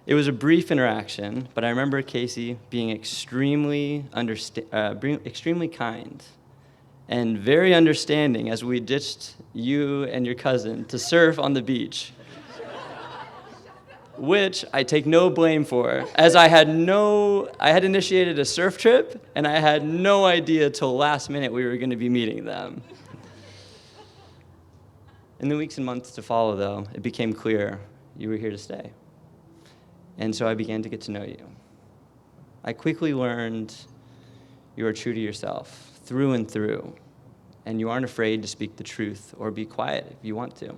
It was a brief interaction, but I remember Casey being extremely kind and very understanding as we ditched you and your cousin to surf on the beach, which I take no blame for, as I had initiated a surf trip, and I had no idea till last minute we were going to be meeting them. In the weeks and months to follow, though, it became clear you were here to stay. And so I began to get to know you. I quickly learned you are true to yourself, through and through, and you aren't afraid to speak the truth or be quiet if you want to.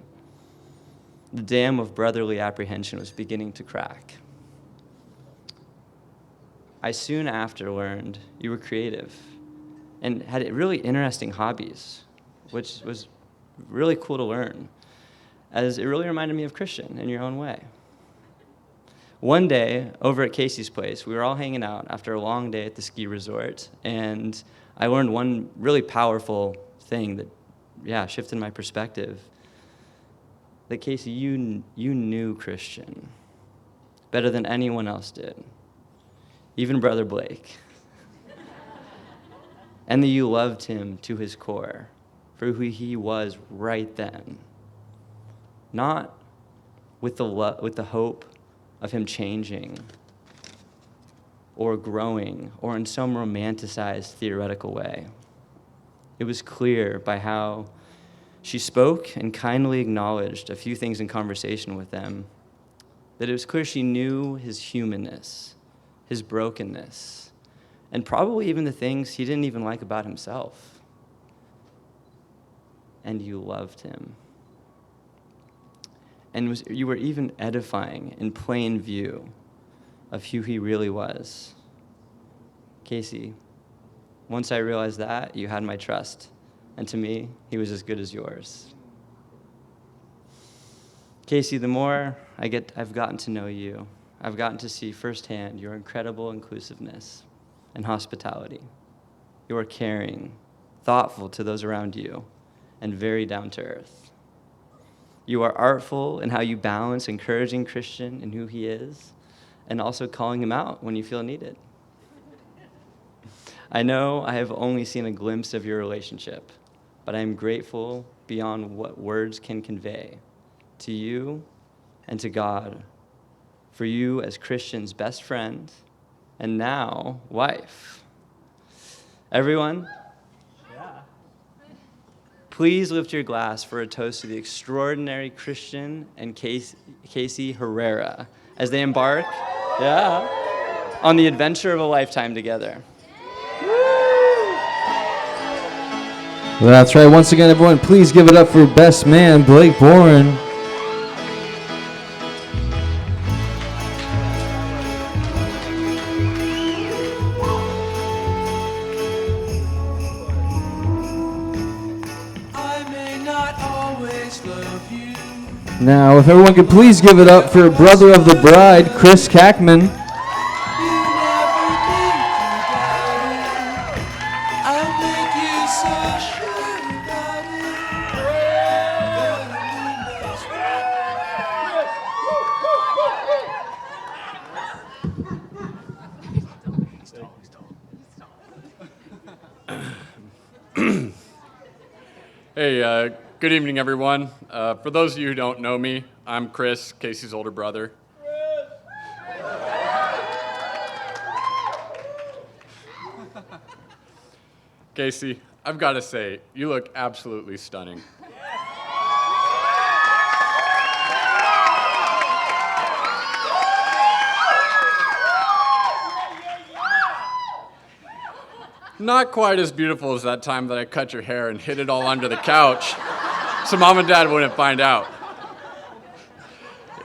The dam of brotherly apprehension was beginning to crack. I soon after learned you were creative and had really interesting hobbies, which was really cool to learn, as it really reminded me of Cristian in your own way. One day, over at Casey's place, we were all hanging out after a long day at the ski resort, and I learned one really powerful thing that, shifted my perspective. That Casey, you knew Cristian better than anyone else did, even Brother Blake. And that you loved him to his core for who he was right then. Not with the hope of him changing or growing or in some romanticized theoretical way. It was clear by how she spoke and kindly acknowledged a few things in conversation with them that it was clear she knew his humanness, his brokenness, and probably even the things he didn't even like about himself. And you loved him. And you were even edifying in plain view of who he really was. Casey, once I realized that, you had my trust. And to me, he was as good as yours. Casey, the more I've gotten to know you, I've gotten to see firsthand your incredible inclusiveness and hospitality. You are caring, thoughtful to those around you, and very down to earth. You are artful in how you balance encouraging Cristian in who he is, and also calling him out when you feel needed. I know I have only seen a glimpse of your relationship, but I am grateful beyond what words can convey to you and to God for you as Cristian's best friend and now wife. Everyone, please lift your glass for a toast to the extraordinary Cristian and Casey Herrera as they embark on the adventure of a lifetime together. That's right. Once again, everyone, please give it up for best man, Blake Boren. I may not always love you. Now, if everyone could please give it up for brother of the bride, Chris Kackman. Hey, good evening, everyone. For those of you who don't know me, I'm Chris, Casey's older brother. Casey, I've got to say, you look absolutely stunning. Not quite as beautiful as that time that I cut your hair and hid it all under the couch so mom and dad wouldn't find out.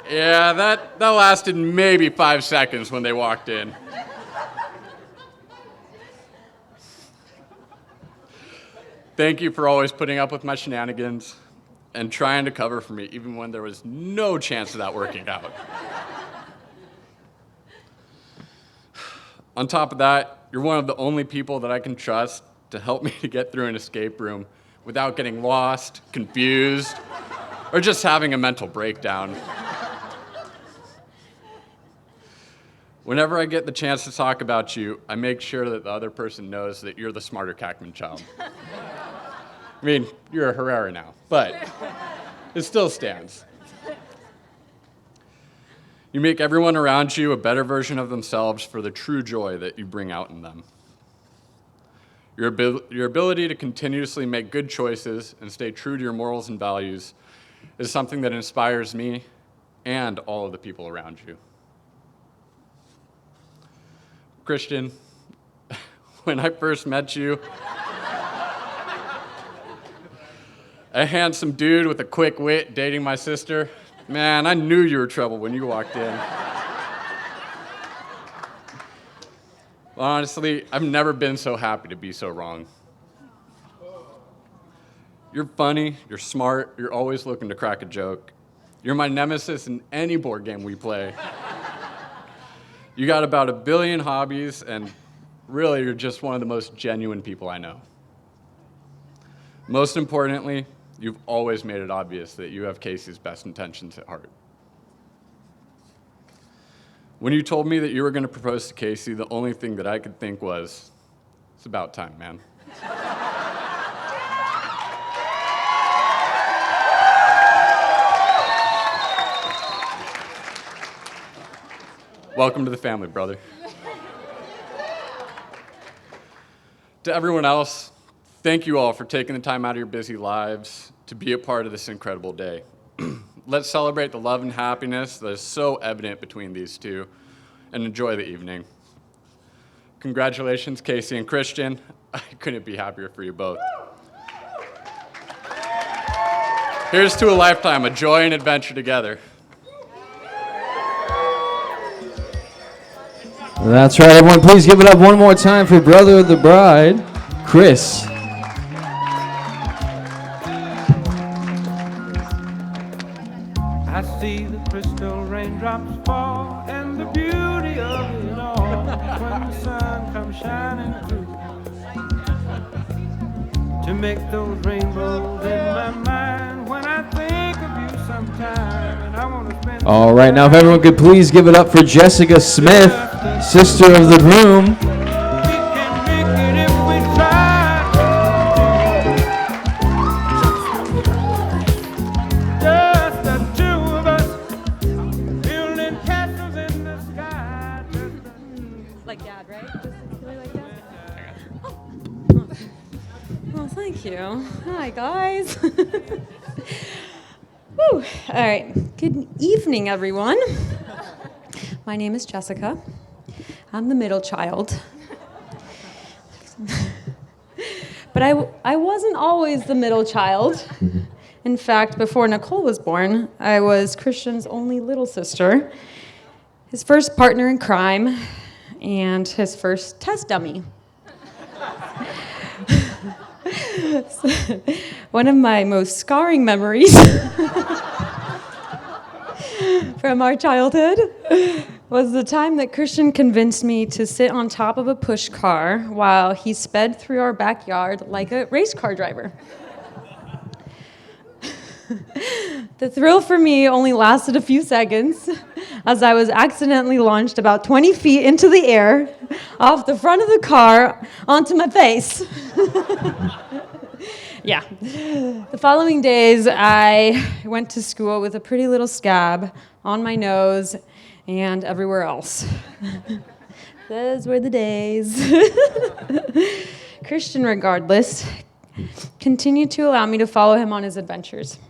Yeah, that lasted maybe 5 seconds when they walked in. Thank you for always putting up with my shenanigans and trying to cover for me even when there was no chance of that working out. On top of that, you're one of the only people that I can trust to help me to get through an escape room without getting lost, confused, or just having a mental breakdown. Whenever I get the chance to talk about you, I make sure that the other person knows that you're the smarter Kackman child. I mean, you're a Herrera now, but it still stands. You make everyone around you a better version of themselves for the true joy that you bring out in them. Your ability to continuously make good choices and stay true to your morals and values is something that inspires me and all of the people around you. Cristian, when I first met you, a handsome dude with a quick wit dating my sister, man, I knew you were trouble when you walked in. Well, honestly, I've never been so happy to be so wrong. You're funny, you're smart, you're always looking to crack a joke. You're my nemesis in any board game we play. You got about 1 billion hobbies, and really, you're just one of the most genuine people I know. Most importantly, you've always made it obvious that you have Casey's best intentions at heart. When you told me that you were going to propose to Casey, the only thing that I could think was, it's about time, man. Welcome to the family, brother. To everyone else, thank you all for taking the time out of your busy lives to be a part of this incredible day. Let's celebrate the love and happiness that is so evident between these two and enjoy the evening. Congratulations, Casey and Cristian. I couldn't be happier for you both. Here's to a lifetime of joy and adventure together. That's right, everyone. Please give it up one more time for brother of the bride, Chris. I see the crystal raindrops fall and the beauty of it all when the sun comes shining through to make those rainbows in my mind when I think of you sometime and I want to spend. All right, now if everyone could please give it up for Jessica Smith, sister of the groom. Thank you. Hi, guys. Woo. All right. Good evening, everyone. My name is Jessica. I'm the middle child. But I wasn't always the middle child. In fact, before Nicole was born, I was Cristian's only little sister, his first partner in crime, and his first test dummy. One of my most scarring memories from our childhood was the time that Christian convinced me to sit on top of a push car while he sped through our backyard like a race car driver. The thrill for me only lasted a few seconds as I was accidentally launched about 20 feet into the air off the front of the car onto my face. Yeah. The following days, I went to school with a pretty little scab on my nose and everywhere else. Those were the days. Christian, regardless, continued to allow me to follow him on his adventures.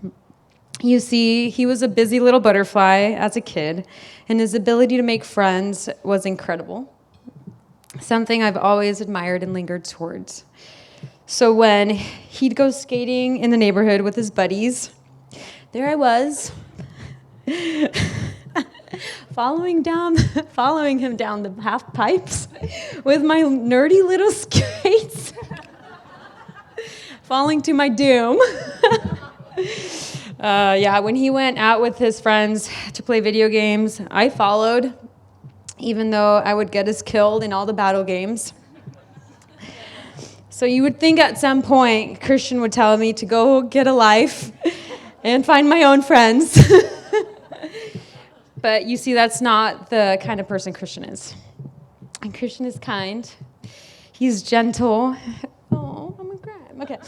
You see, he was a busy little butterfly as a kid, and his ability to make friends was incredible, something I've always admired and lingered towards. So when he'd go skating in the neighborhood with his buddies, there I was, following him down the half pipes with my nerdy little skates, falling to my doom. When he went out with his friends to play video games, I followed, even though I would get us killed in all the battle games. So you would think at some point Christian would tell me to go get a life and find my own friends. But you see, that's not the kind of person Christian is. And Christian is kind. He's gentle. Oh, I'm gonna cry. Okay.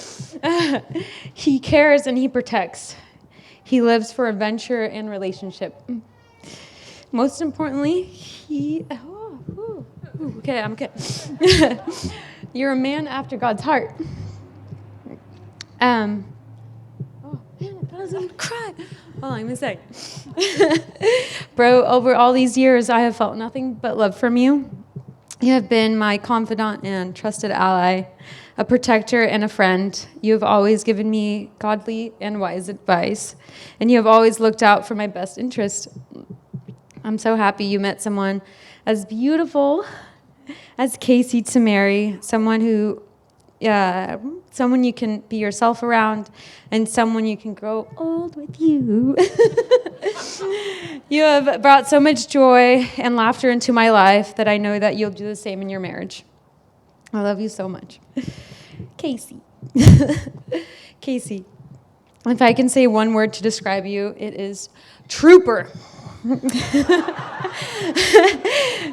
He cares and he protects. He lives for adventure and relationship. Most importantly, I'm okay. You're a man after God's heart. Oh, man, I was gonna cry. Hold on, let me say. Bro, over all these years, I have felt nothing but love from you. You have been my confidant and trusted ally, a protector and a friend. You have always given me godly and wise advice, and you have always looked out for my best interest. I'm so happy you met someone as beautiful as Casey to marry, someone you can be yourself around, and someone you can grow old with you. You have brought so much joy and laughter into my life that I know that you'll do the same in your marriage. I love you so much. Casey. Casey, if I can say one word to describe you, it is trooper.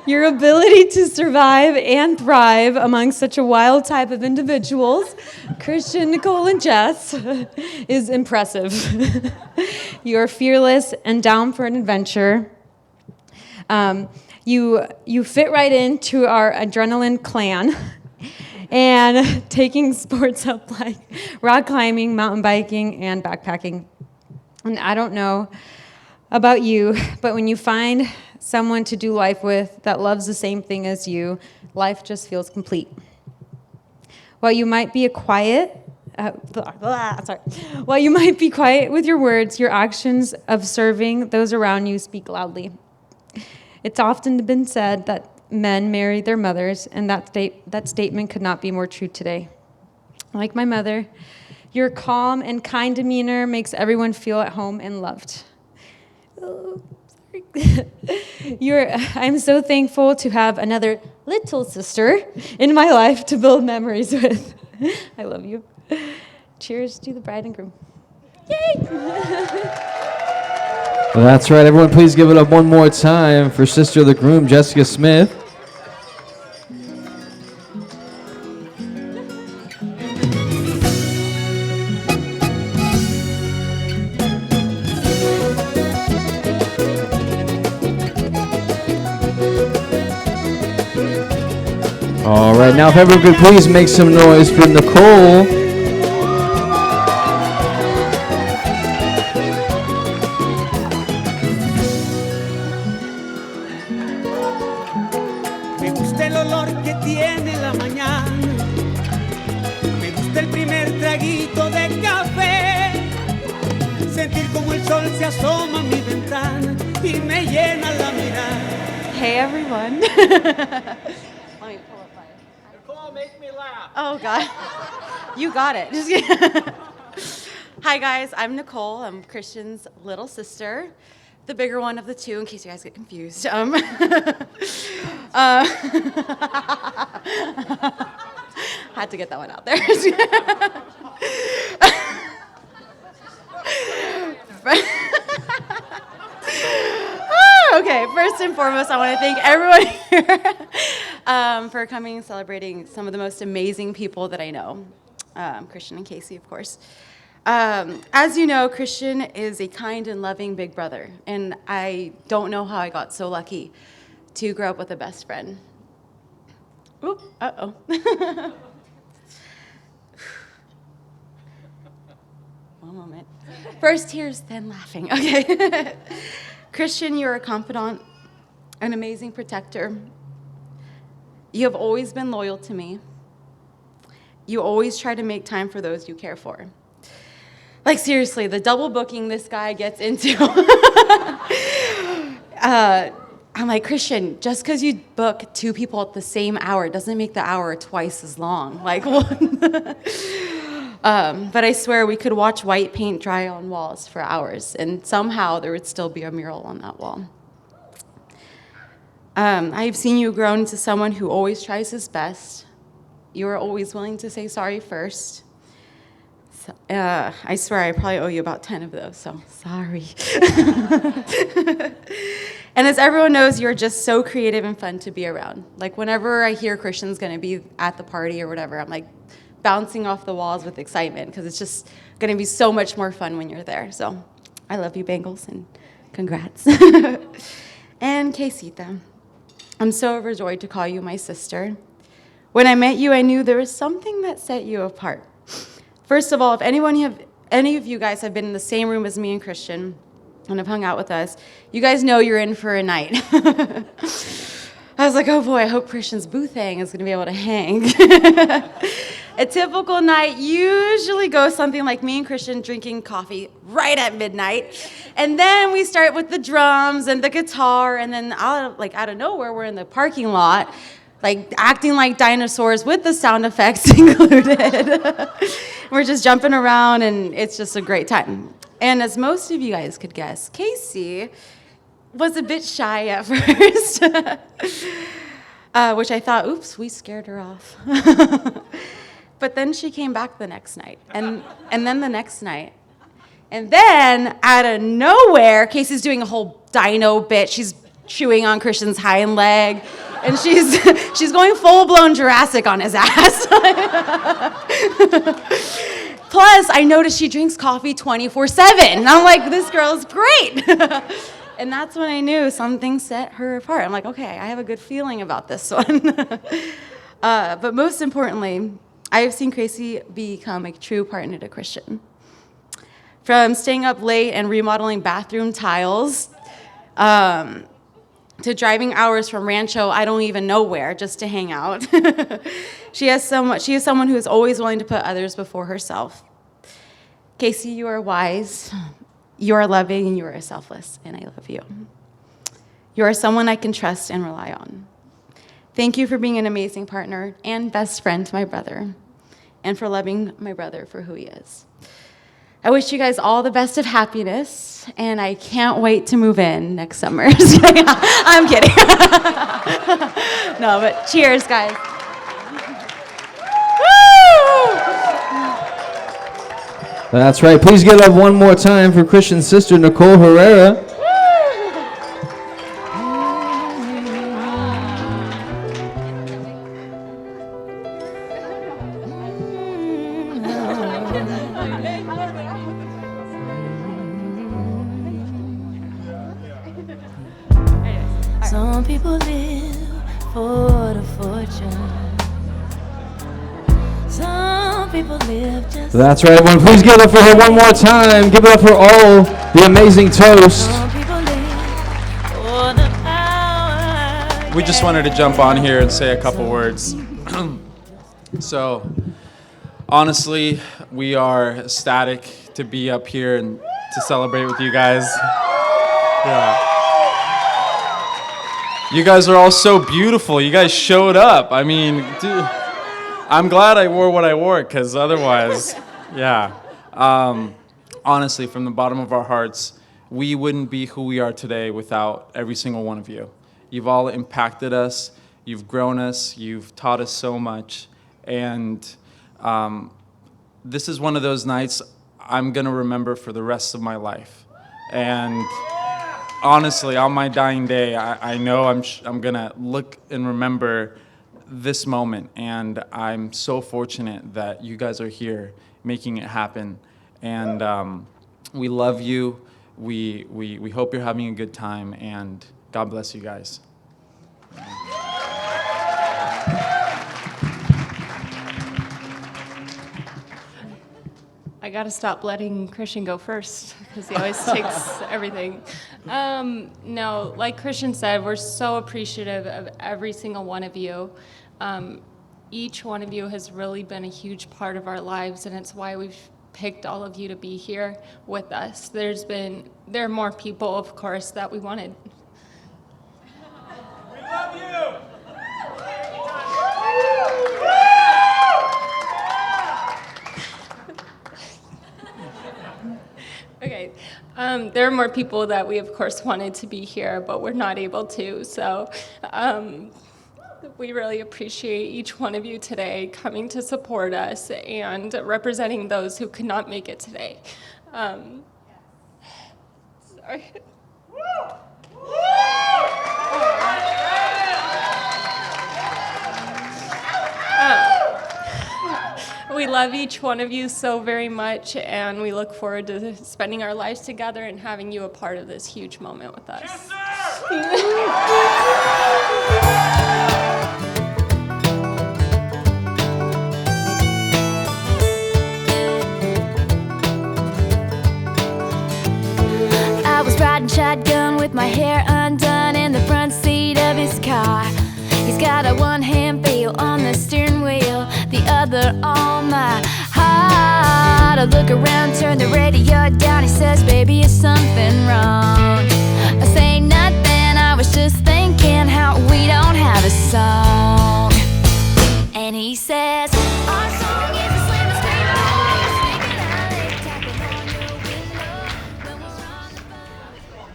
Your ability to survive and thrive among such a wild type of individuals, Christian, Nicole, and Jess, is impressive. You are fearless and down for an adventure. You fit right into our adrenaline clan, and taking sports up like rock climbing, mountain biking, and backpacking. And I don't know about you, but when you find someone to do life with that loves the same thing as you, life just feels complete. While you might be quiet with your words, your actions of serving those around you speak loudly. It's often been said that men marry their mothers, and that statement could not be more true today. Like my mother, your calm and kind demeanor makes everyone feel at home and loved. Oh, sorry. I'm so thankful to have another little sister in my life to build memories with. I love you. Cheers to the bride and groom. Yay! Well, that's right. Everyone, please give it up one more time for Sister of the Groom, Jessica Smith. All right, now if everyone could please make some noise for Nicole. Me gusta el olor que tiene la mañana, me gusta el primer traguito de café, sentir como el sol se asoma a mi ventana y me llena la mirada. Hey everyone. Make me laugh. Oh God, you got it. Just kidding. Hi guys, I'm Nicole. I'm Christian's little sister. the bigger one of the two, in case you guys get confused. Had to get that one out there. Okay, first and foremost, I want to thank everyone here for coming and celebrating some of the most amazing people that I know. Cristian and Casey, of course. As you know, Cristian is a kind and loving big brother, and I don't know how I got so lucky to grow up with a best friend. Oop, uh-oh. One moment. First tears, then laughing. Okay. Cristian, you're a confidant, an amazing protector. You have always been loyal to me. You always try to make time for those you care for. Like, seriously, the double booking this guy gets into. I'm like, Cristian, just because you book 2 people at the same hour doesn't make the hour twice as long. Like, but I swear we could watch white paint dry on walls for hours, and somehow there would still be a mural on that wall. I've seen you grow into someone who always tries his best. You are always willing to say sorry first. I swear I probably owe you about 10 of those, so sorry. And as everyone knows, you're just so creative and fun to be around. Like, whenever I hear Cristian's gonna be at the party or whatever, I'm like bouncing off the walls with excitement, because it's just gonna be so much more fun when you're there. So I love you, Bangles, and congrats. And Casita, I'm so overjoyed to call you my sister. When I met you, I knew there was something that set you apart. First of all, if any of you guys have been in the same room as me and Cristian and have hung out with us, you guys know you're in for a night. I was like, oh boy, I hope Cristian's booth hang is gonna be able to hang. A typical night usually goes something like me and Cristian drinking coffee right at midnight. And then we start with the drums and the guitar, and then out of nowhere, we're in the parking lot, like acting like dinosaurs with the sound effects included. We're just jumping around, and it's just a great time. And as most of you guys could guess, Casey was a bit shy at first, which I thought, oops, we scared her off. But then she came back the next night, and then the next night. And then, out of nowhere, Casey's doing a whole dino bit. She's chewing on Cristian's hind leg, and she's going full-blown Jurassic on his ass. Plus, I noticed she drinks coffee 24/7. And I'm like, this girl's great. And that's when I knew something set her apart. I'm like, okay, I have a good feeling about this one. But most importantly, I have seen Casey become a true partner to Cristian. From staying up late and remodeling bathroom tiles, to driving hours from Rancho, I don't even know where, just to hang out. She is someone who is always willing to put others before herself. Casey, you are wise, you are loving, and you are selfless, and I love you. You are someone I can trust and rely on. Thank you for being an amazing partner and best friend to my brother, and for loving my brother for who he is. I wish you guys all the best of happiness, and I can't wait to move in next summer. I'm kidding. No, but cheers, guys. That's right. Please give it up one more time for Cristian's sister, Nicole Herrera. Some people live for the fortune. Some people live just. That's right, everyone. Please give it up for her one more time. Give it up for all the amazing toast. We just wanted to jump on here and say a couple words. So, honestly, we are ecstatic to be up here and to celebrate with you guys. Yeah. You guys are all so beautiful. You guys showed up. I mean, dude, I'm glad I wore what I wore, because otherwise, yeah. Honestly, from the bottom of our hearts, we wouldn't be who we are today without every single one of you. You've all impacted us, you've grown us, you've taught us so much, and this is one of those nights I'm gonna remember for the rest of my life. And honestly, on my dying day, I know I'm gonna look and remember this moment, and I'm so fortunate that you guys are here making it happen. And we love you. We hope you're having a good time, and God bless you guys. I gotta stop letting Cristian go first because he always takes everything. No, like Cristian said, we're so appreciative of every single one of you. Each one of you has really been a huge part of our lives, and it's why we've picked all of you to be here with us. There are more people, of course, that we wanted. We love you! Okay, there are more people that we, of course, wanted to be here, but we're not able to, so we really appreciate each one of you today coming to support us and representing those who could not make it today. Sorry. We love each one of you so very much, and we look forward to spending our lives together and having you a part of this huge moment with us. I was riding shotgun with my hair undone in the front seat of his car. He's got a one-hand feel on the steering wheel, the other on my heart. I look around, turn the radio down. He says, baby, is something wrong? I say nothing, I was just thinking how we don't have a song. And he says, our song is the slimmest thing tapping on your window when we're on the phone.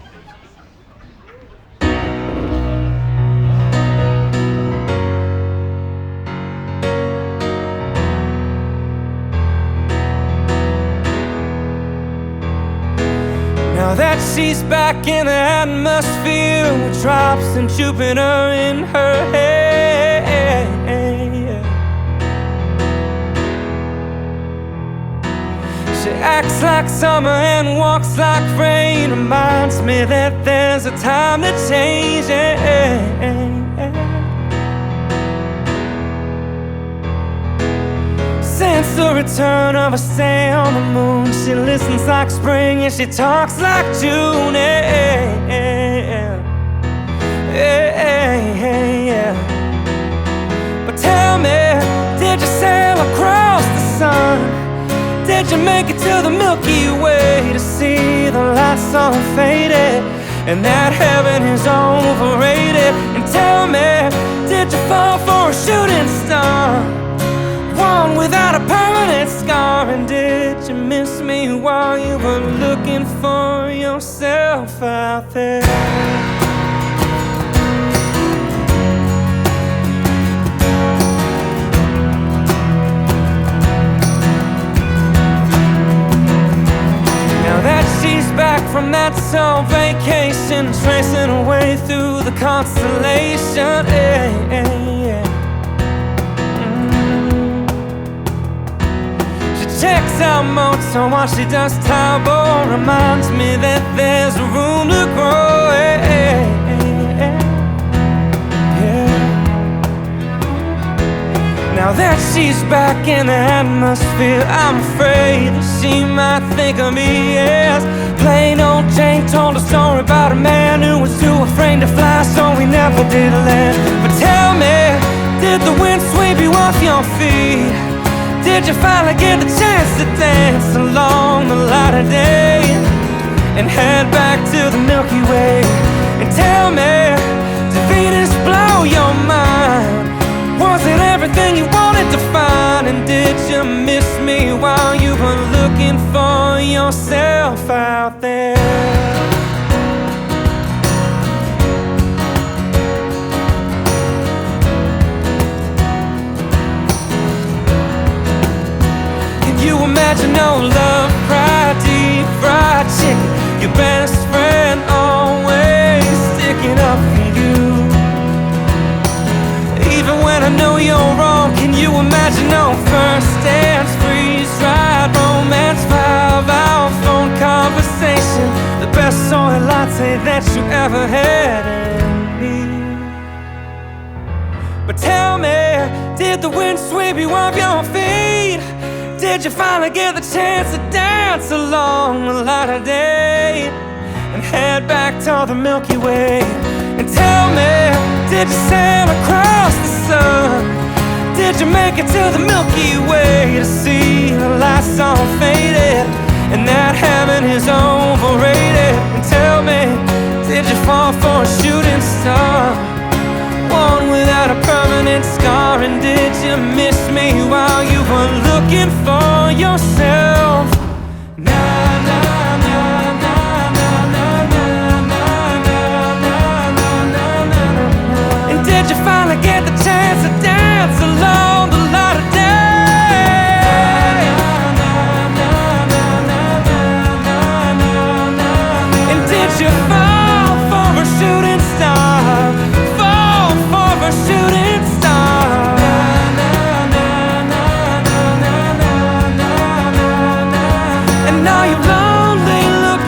Now that she's back in the atmosphere with drops and Jupiter in her head, she acts like summer and walks like rain. Reminds me that there's a time to change. Since the return of a stay on the moon, she listens like spring and she talks like June. But tell me, did you sail across the sun? Did you make it to the Milky Way to see the lights all faded and that heaven is overrated? And tell me, did you fall for a shooting star, one without a permanent scar? And did you miss me while you were looking for yourself out there? Now that she's back from that summer vacation, tracing her way through the constellation, checks out Mozart while she does Taubot. Reminds me that there's room to grow. Now that she's back in the atmosphere, I'm afraid that she might think of me as plain old Jane. Told a story about a man who was too afraid to fly, so he never did land. But tell me, did the wind sweep you off your feet? Did you finally get the chance to dance along the light of day and head back to the Milky Way? And tell me, did Venus blow your mind? Was it everything you wanted to find? And did you miss me while you were looking for yourself out there? imagine no love, cry, deep fried chicken, your best friend always sticking up for you. Even when I know you're wrong, can you imagine no first dance, freeze, ride, romance, 5-hour phone conversation, the best soy latte that you ever had in me? But tell me, did the wind sweep you off your feet? Did you finally get the chance to dance along the light of day and head back to the Milky Way? And tell me, did you sail across the sun? Did you make it to the Milky Way to see the lights all faded and that heaven is overrated? And tell me, did you fall for a shooting star, one without a permanent scar? And did you miss me while you were looking for yourself? Na na na na na na na na na na na. And did you finally get the chance to dance along the light of day? And did you fall for a shooting star? Fall for a shooting star? And now you're lonely, look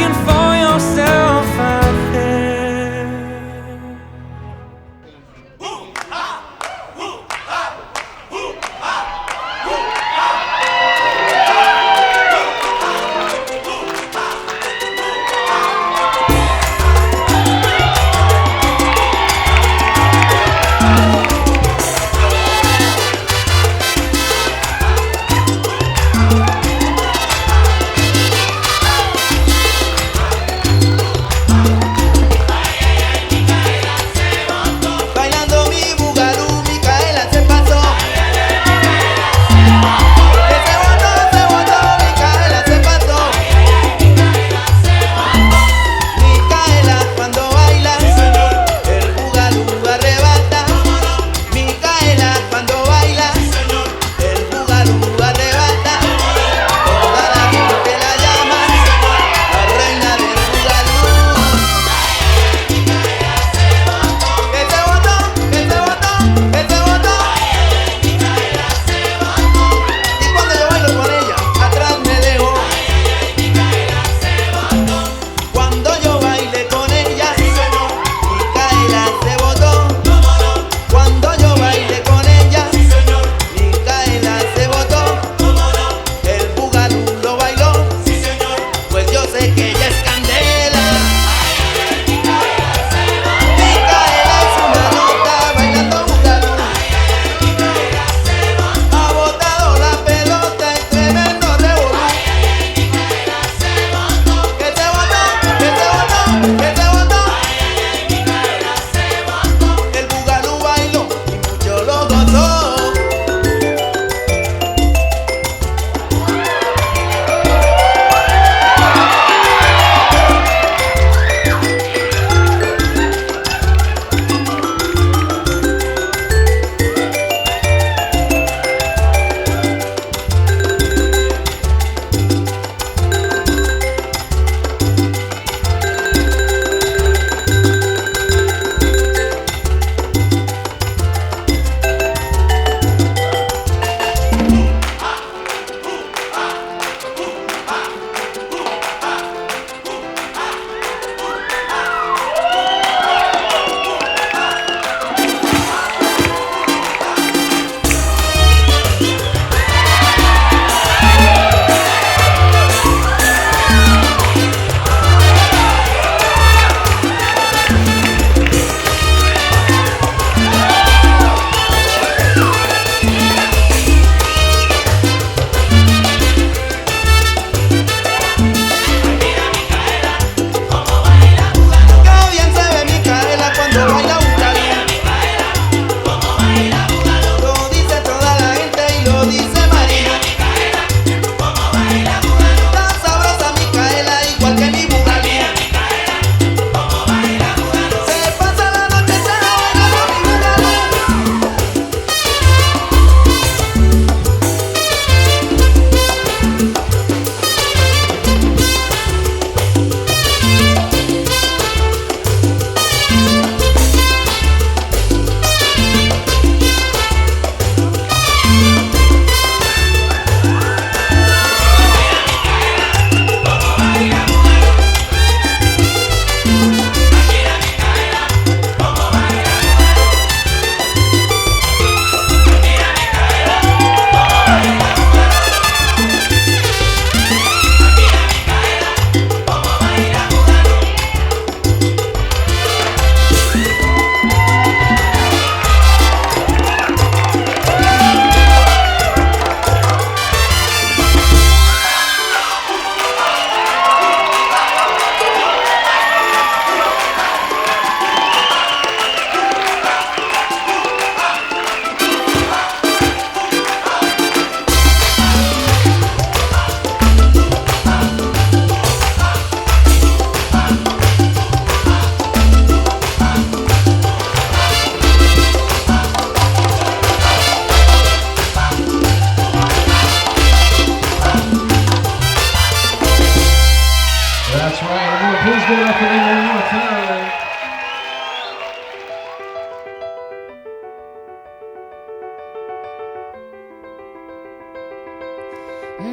Some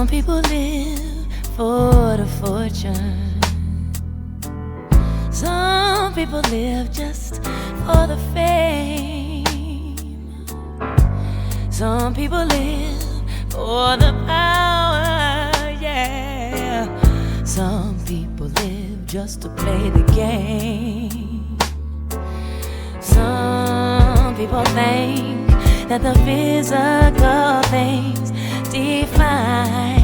people live for the fortune. Some people live just for the fame. Some people live for the power, yeah. Some people live just to play the game. Some people think that the physical things define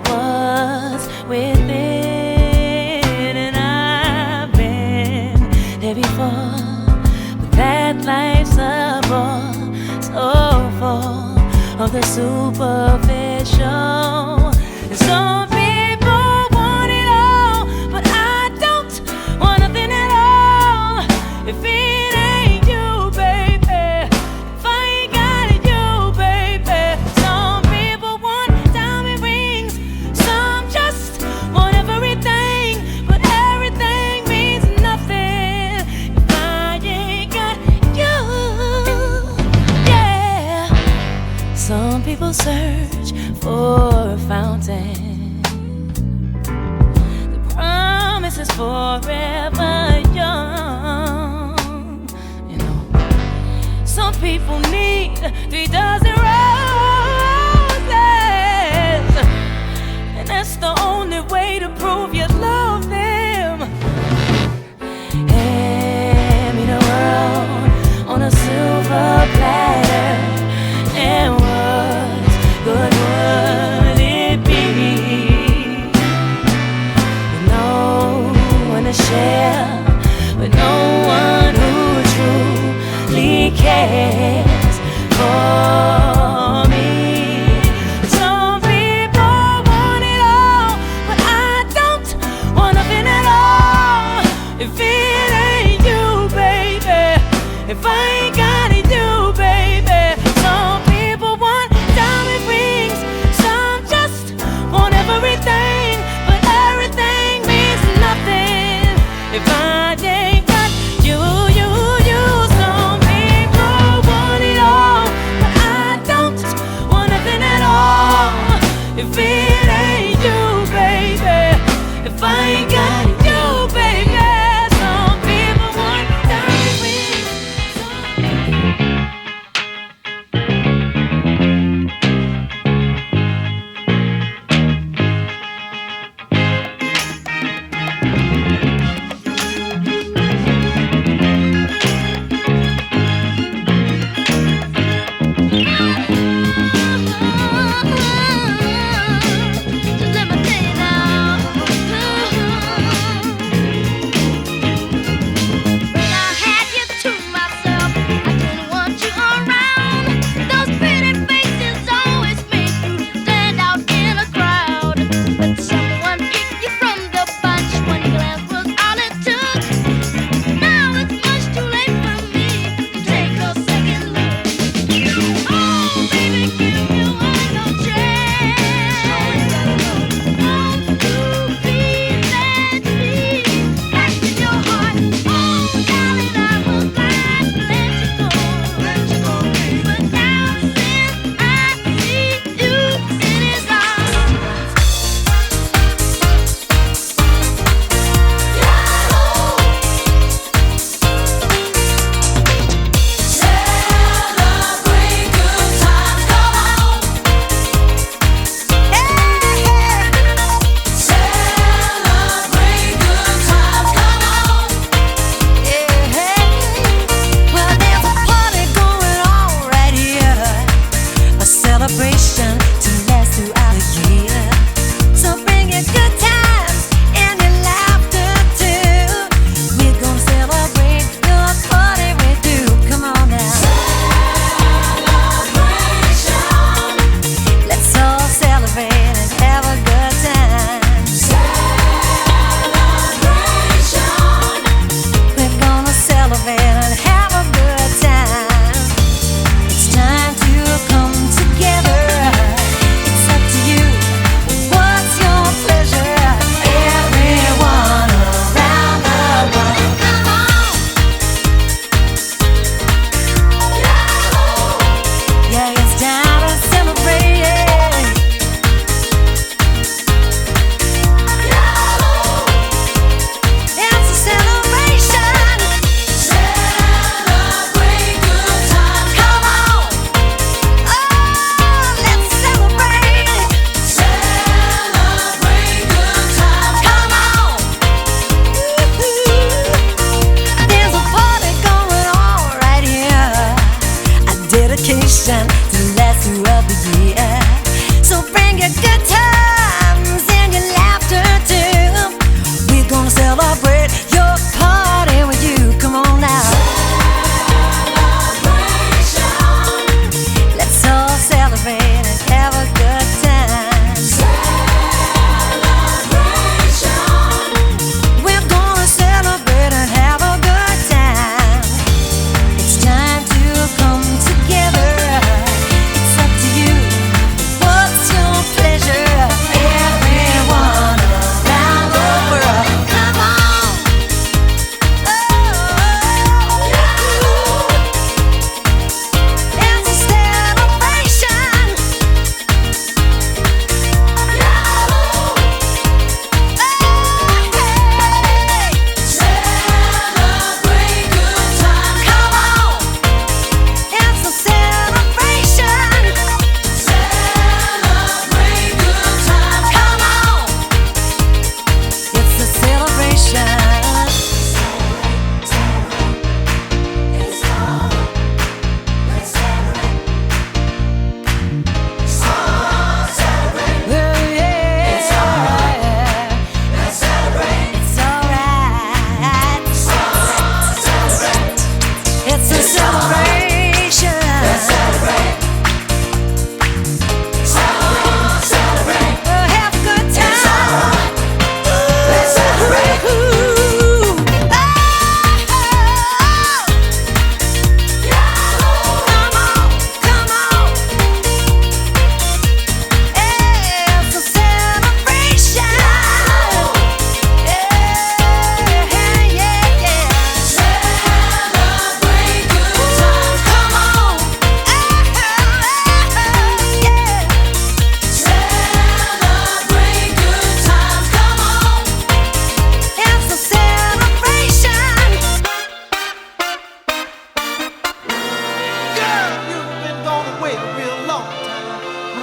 what's within, and I've been there before, but that life's a bore, so full of the superficial. And some people want it all, but I don't want nothing at all. If it ain't you, baby, if I ain't got it, you, baby. Some people want diamond rings, some just want everything, but everything means nothing if I ain't got you. Yeah. Some people search for a fountain. The promise is forever young. You know, some people need 3 dozen roses, and that's the only way to prove you love them. Hand me the world on a silver platter, and what good would it be with no one to share, with no one who truly cares for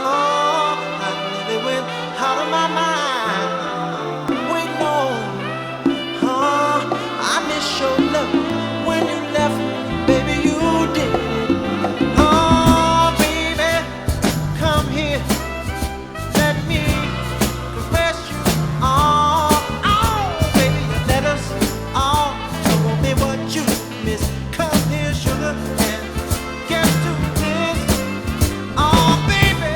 Oh, I nearly went out of my mind. Wait, no. Oh, I miss your love when you left, baby, you did. Oh, baby, come here, let me caress you. Oh, oh, baby, your letters all told me what you miss. Come here, sugar, and get to this. Oh, baby,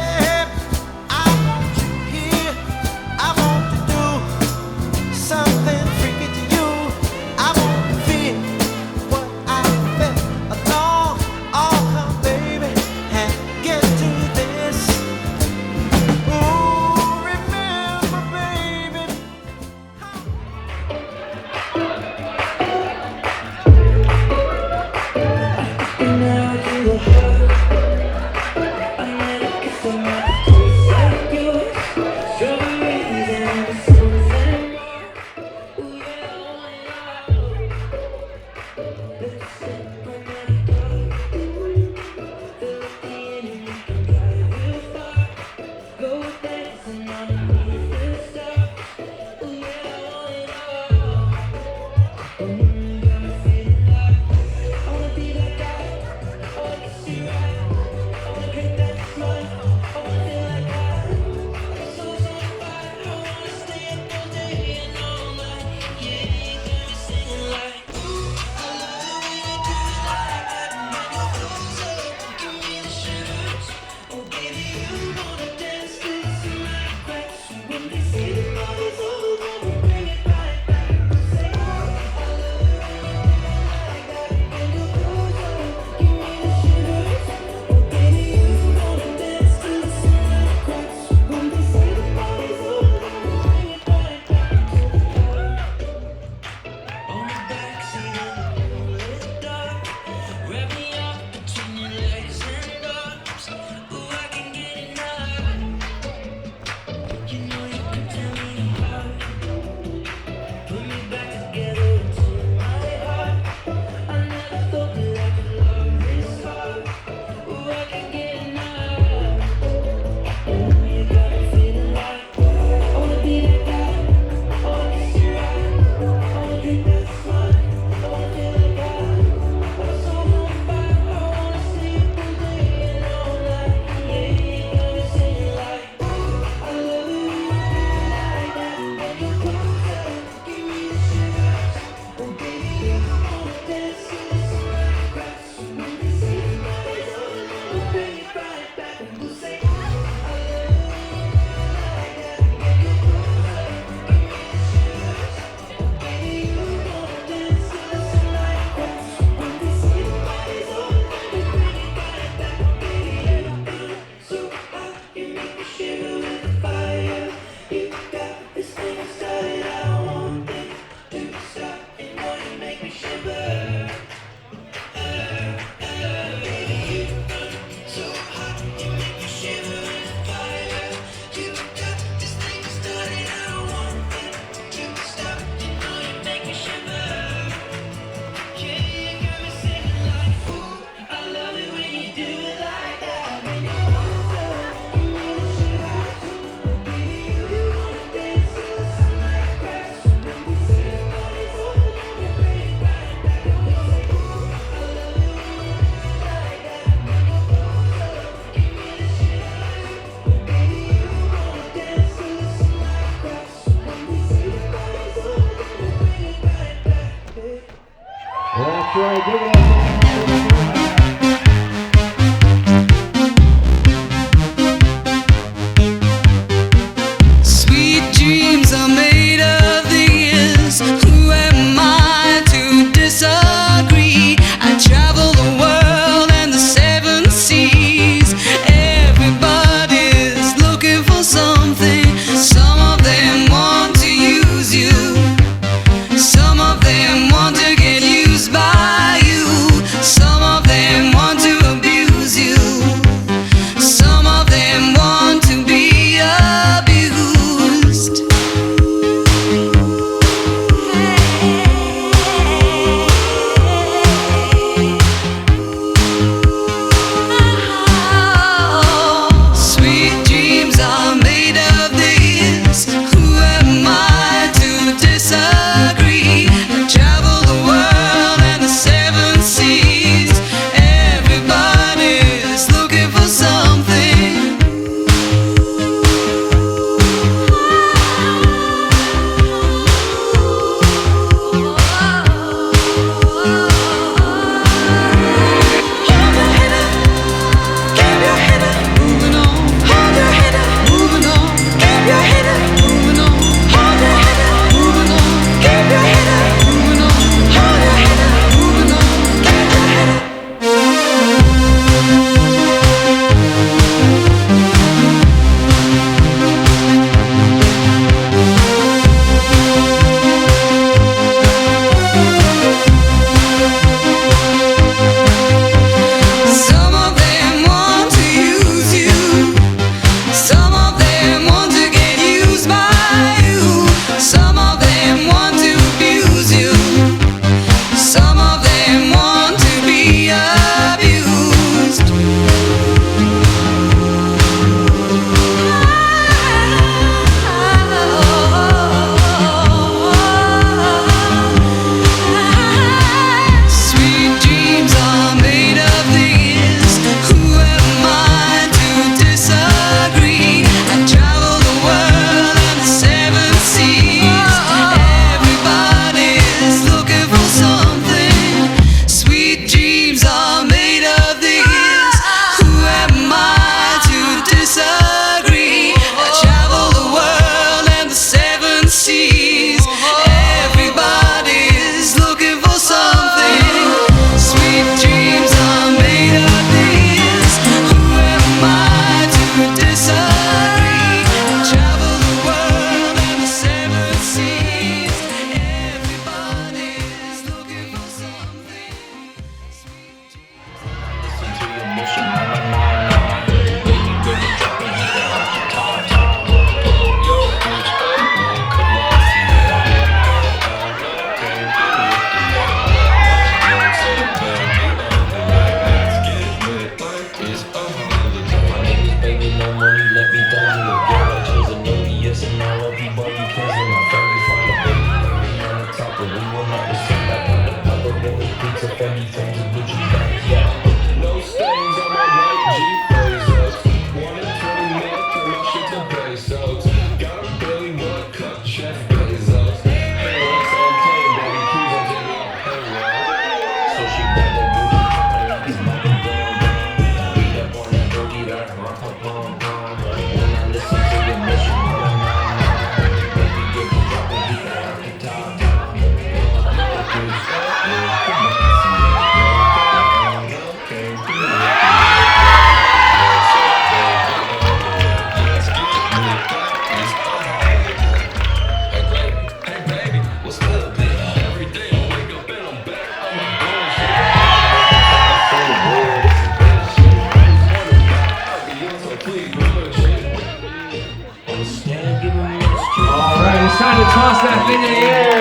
It's time to toss that thing in the air.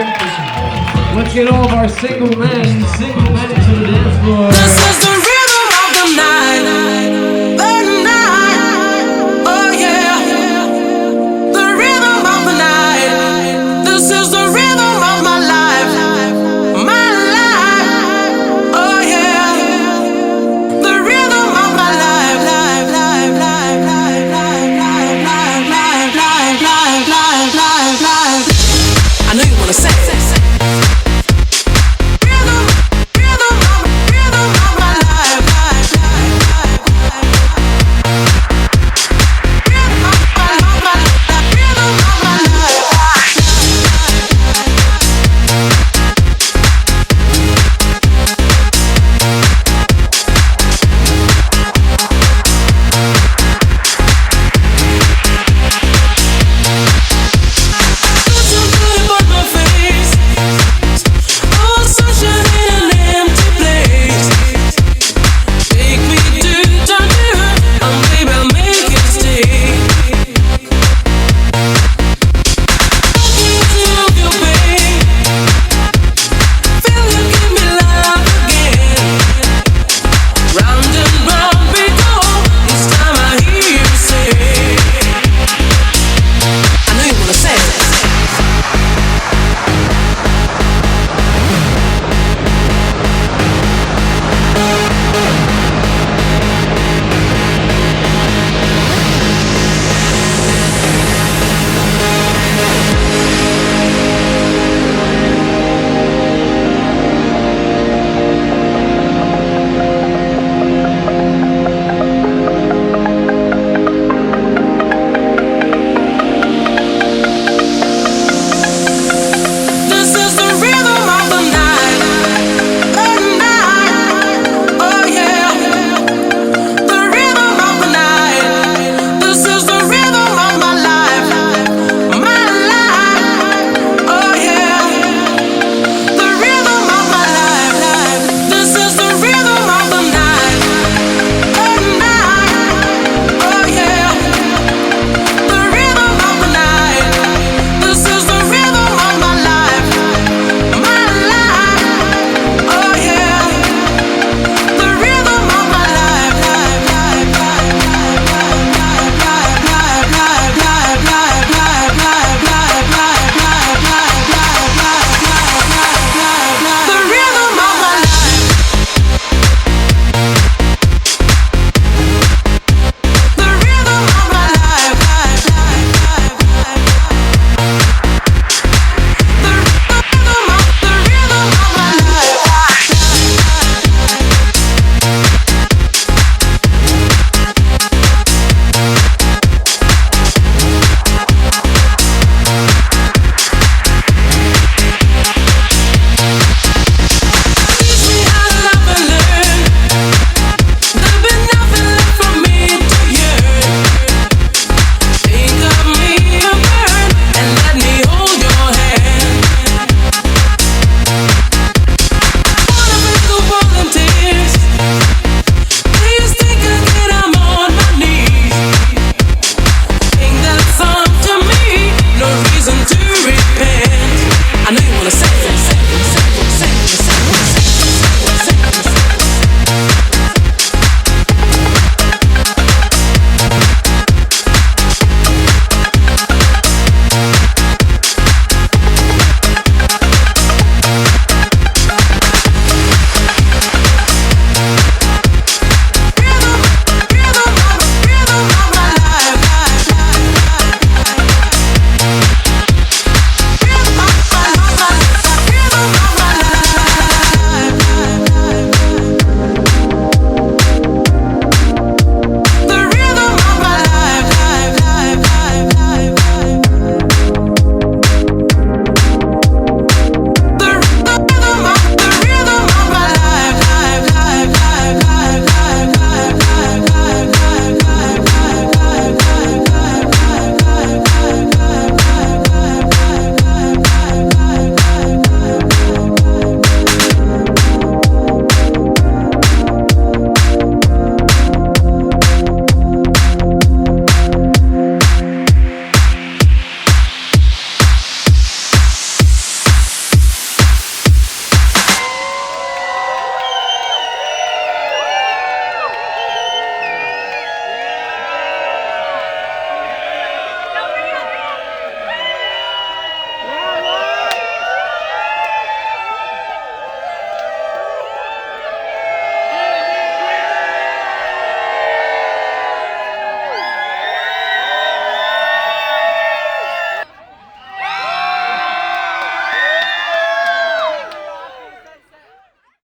Let's get all of our single men into the dance floor.